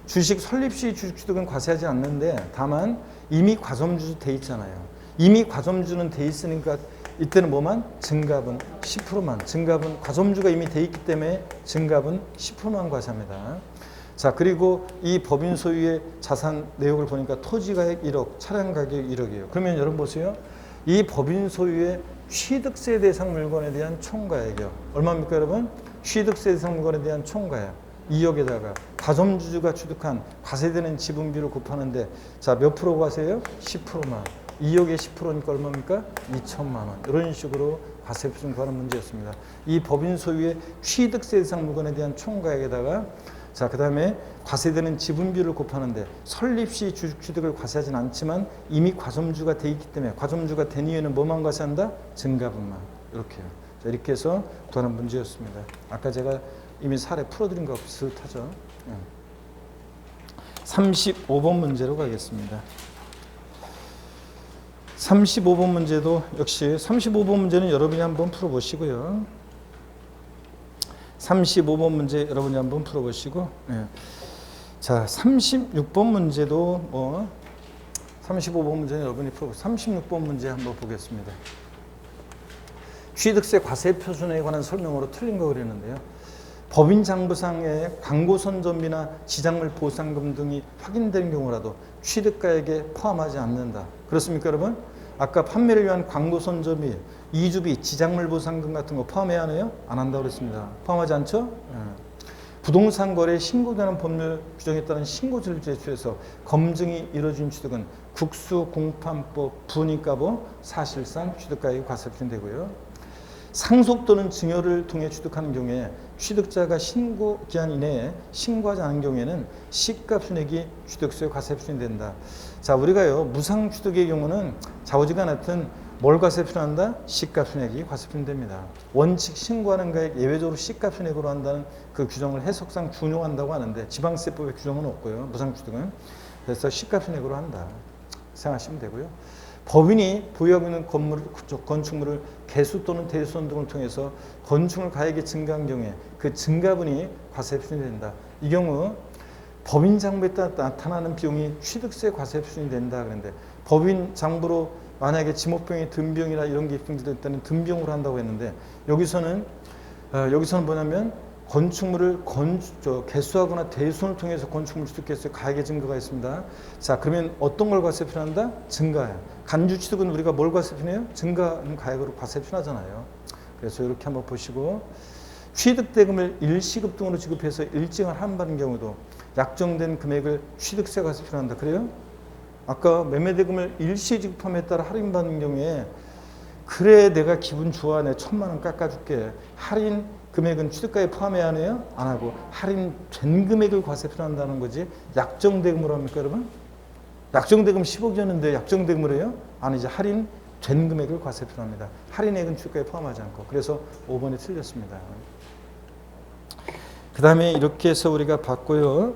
주식 설립 시 주식 취득은 과세하지 않는데 다만 이미 과점주 돼 있잖아요. 이미 과점주는 돼 있으니까 이때는 뭐만? 증갑은 10%만. 증갑은 과점주가 이미 돼 있기 때문에 증갑은 10%만 과세합니다. 자, 그리고 이 법인 소유의 자산 내역을 보니까 토지 가액 1억, 차량 가격 1억이에요. 그러면 여러분 보세요. 이 법인 소유의 취득세 대상 물건에 대한 총가액이요. 얼마입니까, 여러분? 취득세 대상 물건에 대한 총가액 2억에다가 가점주주가 취득한 과세되는 지분비를 곱하는데 자, 몇 프로 과세예요? 10%만. 2억에 10%니까 얼마입니까? 2천만 원. 이런 식으로 과세 표준 구하는 문제였습니다. 이 법인 소유의 취득세 대상 물건에 대한 총가액에다가 자, 그 다음에 과세되는 지분비를 곱하는데 설립 시 주식 취득을 과세하진 않지만 이미 과점주가 돼 있기 때문에 과점주가 된 이후에는 뭐만 과세한다? 증가분만. 이렇게요. 자, 이렇게 해서 구하는 문제였습니다. 아까 제가 이미 사례 풀어드린 거 비슷하죠. 35번 문제로 가겠습니다. 35번 문제도 역시 35번 문제는 여러분이 한번 풀어보시고요. 35번 문제 여러분이 한번 풀어보시고, 자 36번 문제도 35번 문제는 여러분이 풀어보세요. 36번 문제 한번 보겠습니다. 취득세 과세 표준에 관한 설명으로 틀린 거 그랬는데요. 법인 장부상의 광고 선전비나 지작물 보상금 등이 확인된 경우라도 취득가액에 포함하지 않는다. 그렇습니까, 여러분? 아까 판매를 위한 광고 선전비, 이주비, 지작물 보상금 같은 거 포함해야 하네요? 안 한다고 그랬습니다. 포함하지 않죠? 부동산 거래에 신고되는 법률 규정에 따른 신고서를 제출해서 검증이 이루어진 취득은 국수공판법 부니까 사실상 취득가액이 과세 표준되고요. 상속 또는 증여를 통해 취득하는 경우에 취득자가 신고 기한 이내에 신고하지 않은 경우에는 시가 순액이 취득세 과세 표준된다. 자, 우리가요 무상 취득의 경우는 좌우지간하여튼 뭘 과세 표준한다? 시가 순액이 과세 표준됩니다. 원칙 신고하는 가액 예외적으로 시가 순액으로 한다는 그 규정을 해석상 준용한다고 하는데 지방세법의 규정은 없고요. 무상 취득은 그래서 시가 순액으로 한다. 생각하시면 되고요. 법인이 보유하고 있는 건축물을 개수 또는 대수원 등을 통해서 건축물 가액이 증가한 경우에 그 증가분이 과세 표준이 된다. 이 경우 법인 장부에 따라 나타나는 비용이 취득세 과세 표준이 된다. 그런데 법인 장부로 만약에 지목비용이 든비용이나 이런 게 입증될 때는 든비용으로 한다고 했는데 여기서는 뭐냐면 건축물을 개수하거나 대수원을 통해서 건축물 취득했을 가액의 증가가 있습니다. 자, 그러면 어떤 걸 과세 표준한다? 증가예요. 간주 취득은 우리가 뭘 과세 표준해요? 증가하는 가액으로 과세 표준하잖아요. 그래서 이렇게 한번 보시고 취득대금을 일시급 등으로 지급해서 일증을 한받은 경우도 약정된 금액을 취득세 과세 표준한다. 그래요? 아까 매매대금을 일시 지급함에 따라 할인받는 경우에 그래 내가 기분 좋아 내 1,000만 원 깎아줄게 할인 금액은 취득가에 포함해야 하네요? 안 하고 할인된 금액을 과세 표준한다는 거지 약정대금으로 합니까 여러분? 약정대금 10억이었는데 약정대금으로 해요? 아니지 할인된 금액을 과세 표준합니다. 할인액은 취득가에 포함하지 않고 그래서 5번이 틀렸습니다. 그 다음에 이렇게 해서 우리가 봤고요.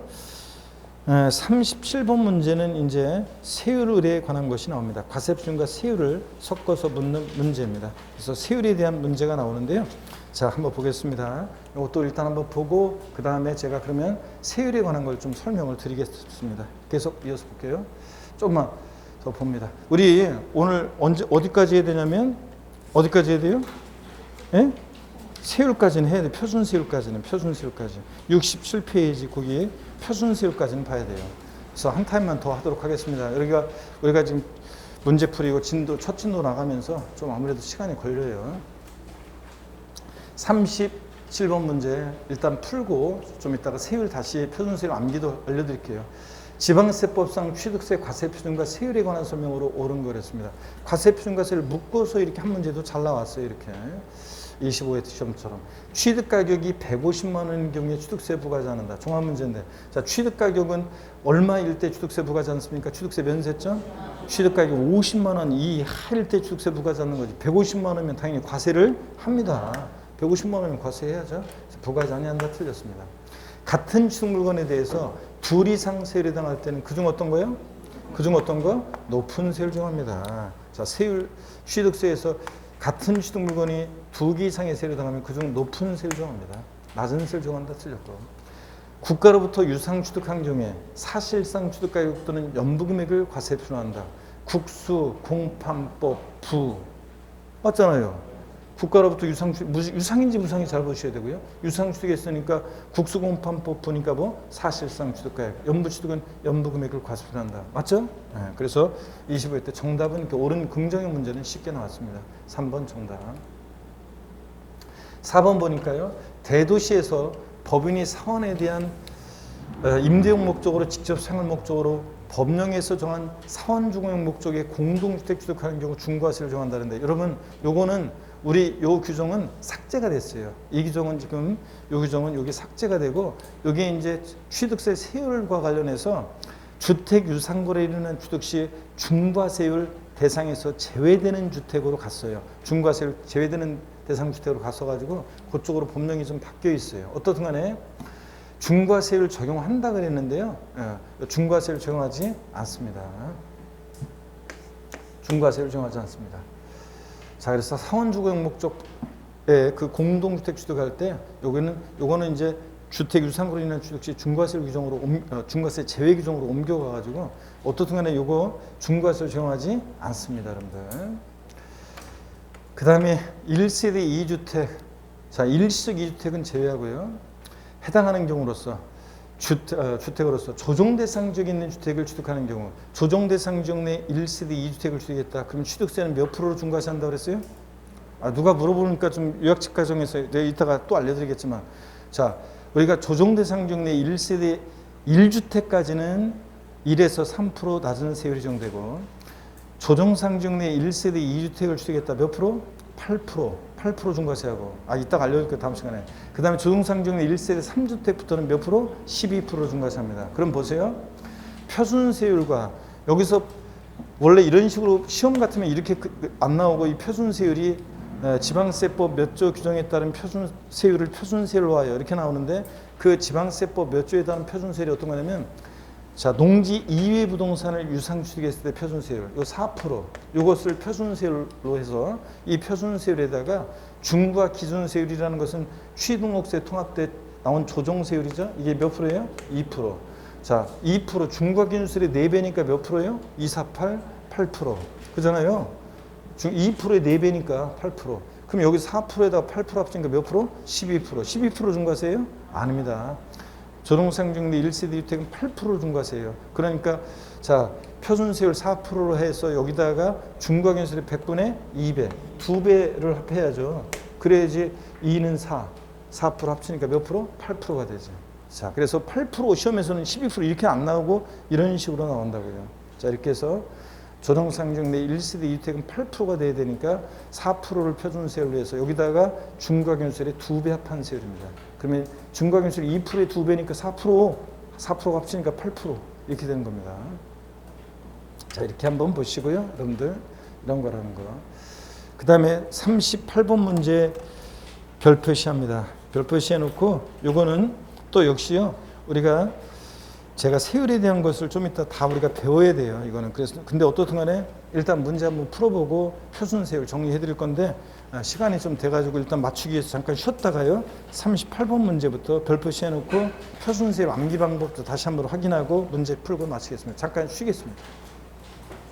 37번 문제는 이제 세율 의뢰에 관한 것이 나옵니다. 과세 표준과 세율을 섞어서 묻는 문제입니다. 그래서 세율에 대한 문제가 나오는데요. 자, 한번 보겠습니다. 이것도 일단 한번 보고 그 다음에 제가 그러면 세율에 관한 걸 좀 설명을 드리겠습니다. 계속 이어서 볼게요. 조금만 더 봅니다. 우리 오늘 어디까지 해야 되냐면 어디까지 해야 돼요? 예? 세율까지는 해야 돼. 표준세율까지는 표준세율까지 67페이지 거기 표준세율까지는 봐야 돼요. 그래서 한 타임만 더 하도록 하겠습니다. 우리가 지금 문제 풀이고 첫 진도 나가면서 좀 아무래도 시간이 걸려요. 37번 문제 일단 풀고 좀 이따가 세율 다시 표준세율 암기도 알려드릴게요. 지방세법상 취득세 과세 표준과 세율에 관한 설명으로 옳은 거랬습니다. 과세 표준과 세율을 묶어서 이렇게 한 문제도 잘 나왔어요. 이렇게 25회 시험처럼 취득가격이 150만 원인 경우에 취득세 부과하지 않는다. 종합문제인데 자 취득가격은 얼마일 때 취득세 부과하지 않습니까? 취득세 면세점 취득가격이 50만 원 이하일 때 취득세 부과하지 않는 거지. 150만 원이면 당연히 과세를 합니다. 150만 원이면 과세해야죠. 부과하지 아니한다 틀렸습니다. 같은 취득 물건에 대해서 둘 이상 세율에 해당할 때는 그중 어떤 거요? 그중 어떤 거? 높은 세율 정합니다. 자 세율 취득세에서 같은 취득 물건이 2개 이상의 세율에 해당하면 그중 높은 세율 정합니다. 낮은 세율 정한다 틀렸고 국가로부터 유상 취득한 경우에 사실상 취득가격 또는 연부금액을 과세 표준한다. 국수, 공판법, 부 맞잖아요. 국가로부터 유상인지 무상인지 잘 보셔야 되고요. 유상 취득했으니까 국수공판법 보니까 사실상 취득가액, 연부 취득은 연부금액을 과세 표준한다. 맞죠? 네, 그래서 25회 때 정답은 이렇게 옳은 긍정의 문제는 쉽게 나왔습니다. 3번 정답. 4번 보니까요. 대도시에서 법인이 사원에 대한 임대용 목적으로 직접 생활 목적으로 법령에서 정한 사원 주거용 목적의 공동주택 취득하는 경우 중과세를 정한다는데, 여러분 요거는 우리 요 규정은 삭제가 됐어요. 이 규정은 지금 요 규정은 여기 삭제가 되고, 여기 이제 취득세 세율과 관련해서 주택 유상거래 이르는 취득 시 중과세율 대상에서 제외되는 주택으로 갔어요. 중과세율 제외되는 대상 주택으로 갔어가지고 그쪽으로 법령이 좀 바뀌어 있어요. 어떻든 간에 중과세율 적용한다 그랬는데요. 중과세율 적용하지 않습니다. 중과세율 적용하지 않습니다. 자, 그래서 사원주거용 목적의 그 공동주택 취득할 때 요거는 이제 주택 유상으로 인한 취득 시 중과세 규정으로 중과세 제외 규정으로 옮겨가 가지고 어떻든 간에 요거 중과세를 적용하지 않습니다, 여러분들. 그다음에 1세대 2주택. 자, 일시적 2주택은 제외하고요. 해당하는 경우로서 주택으로서 조정 대상 지역에 있는 주택을 취득하는 경우, 조정 대상 지역 내 1세대 2주택을 취득했다. 그럼 취득세는 몇 프로로 중과세한다고 그랬어요? 누가 물어보니까 좀 요약집 과정에서 내가 이따가 또 알려드리겠지만, 자, 우리가 조정 대상 지역 내 1세대 1주택까지는 1에서 3% 낮은 세율이 적용되고, 조정상 지역 내 1세대 2주택을 취득했다. 몇 프로? 8% 중과세하고, 이따가 알려줄게요, 다음 시간에. 그 다음에 조정상 지역 내 1세대 3주택부터는 몇 프로? 12% 중과세합니다. 그럼 보세요. 표준세율과 여기서 원래 이런 식으로 시험 같으면 이렇게 안 나오고, 이 표준세율이 지방세법 몇 조 규정에 따른 표준세율을 표준세율로 하여 이렇게 나오는데, 그 지방세법 몇 조에 따른 표준세율이 어떤 거냐면, 자, 농지 이외 부동산을 유상취득했을 때 표준세율 요 4%, 요것을 표준세율로 해서 이 표준세율에다가 중과 기준세율이라는 것은 취등록세 통합돼 나온 조정세율이죠. 이게 몇 프로예요? 2%. 자, 2% 중과 기준세율이 4배니까 몇 프로예요? 2, 4, 8, 8%. 그잖아요. 2%의 4배니까 8%. 그럼 여기 4%에다가 8% 합치니까 몇 프로? 12%. 12% 중과세예요? 아닙니다. 조정상 지역 내 1세대 주택은 8% 중과세예요. 그러니까 자, 표준세율 4%로 해서 여기다가 중과기준세율 100분의 2배, 2배를 합해야죠. 그래야지 2는 4% 합치니까 몇 프로? 8%가 되죠. 자, 그래서 8% 시험에서는 12% 이렇게 안 나오고 이런 식으로 나온다고요. 자, 이렇게 해서 조정상 지역 내 1세대 2주택은 8%가 돼야 되니까 4%를 표준세율로 해서 여기다가 중과기준세율의 2배 합한 세율입니다. 그러면 중과기준세율이 2%의 2배니까 4%가 합치니까 8% 이렇게 되는 겁니다. 자, 이렇게 한번 보시고요, 여러분들. 이런 거라는 거. 그 다음에 38번 문제 별 표시합니다. 별 표시해 놓고, 요거는 또 역시요, 우리가 제가 세율에 대한 것을 좀 이따 다 우리가 배워야 돼요, 이거는. 그래서 근데 어떻든 간에 일단 문제 한번 풀어보고 표준세율 정리해 드릴 건데, 시간이 좀 돼가지고 일단 맞추기 위해서 잠깐 쉬었다가요, 38번 문제부터 별표시 해놓고 표준세율 암기 방법도 다시 한번 확인하고 문제 풀고 마치겠습니다. 잠깐 쉬겠습니다.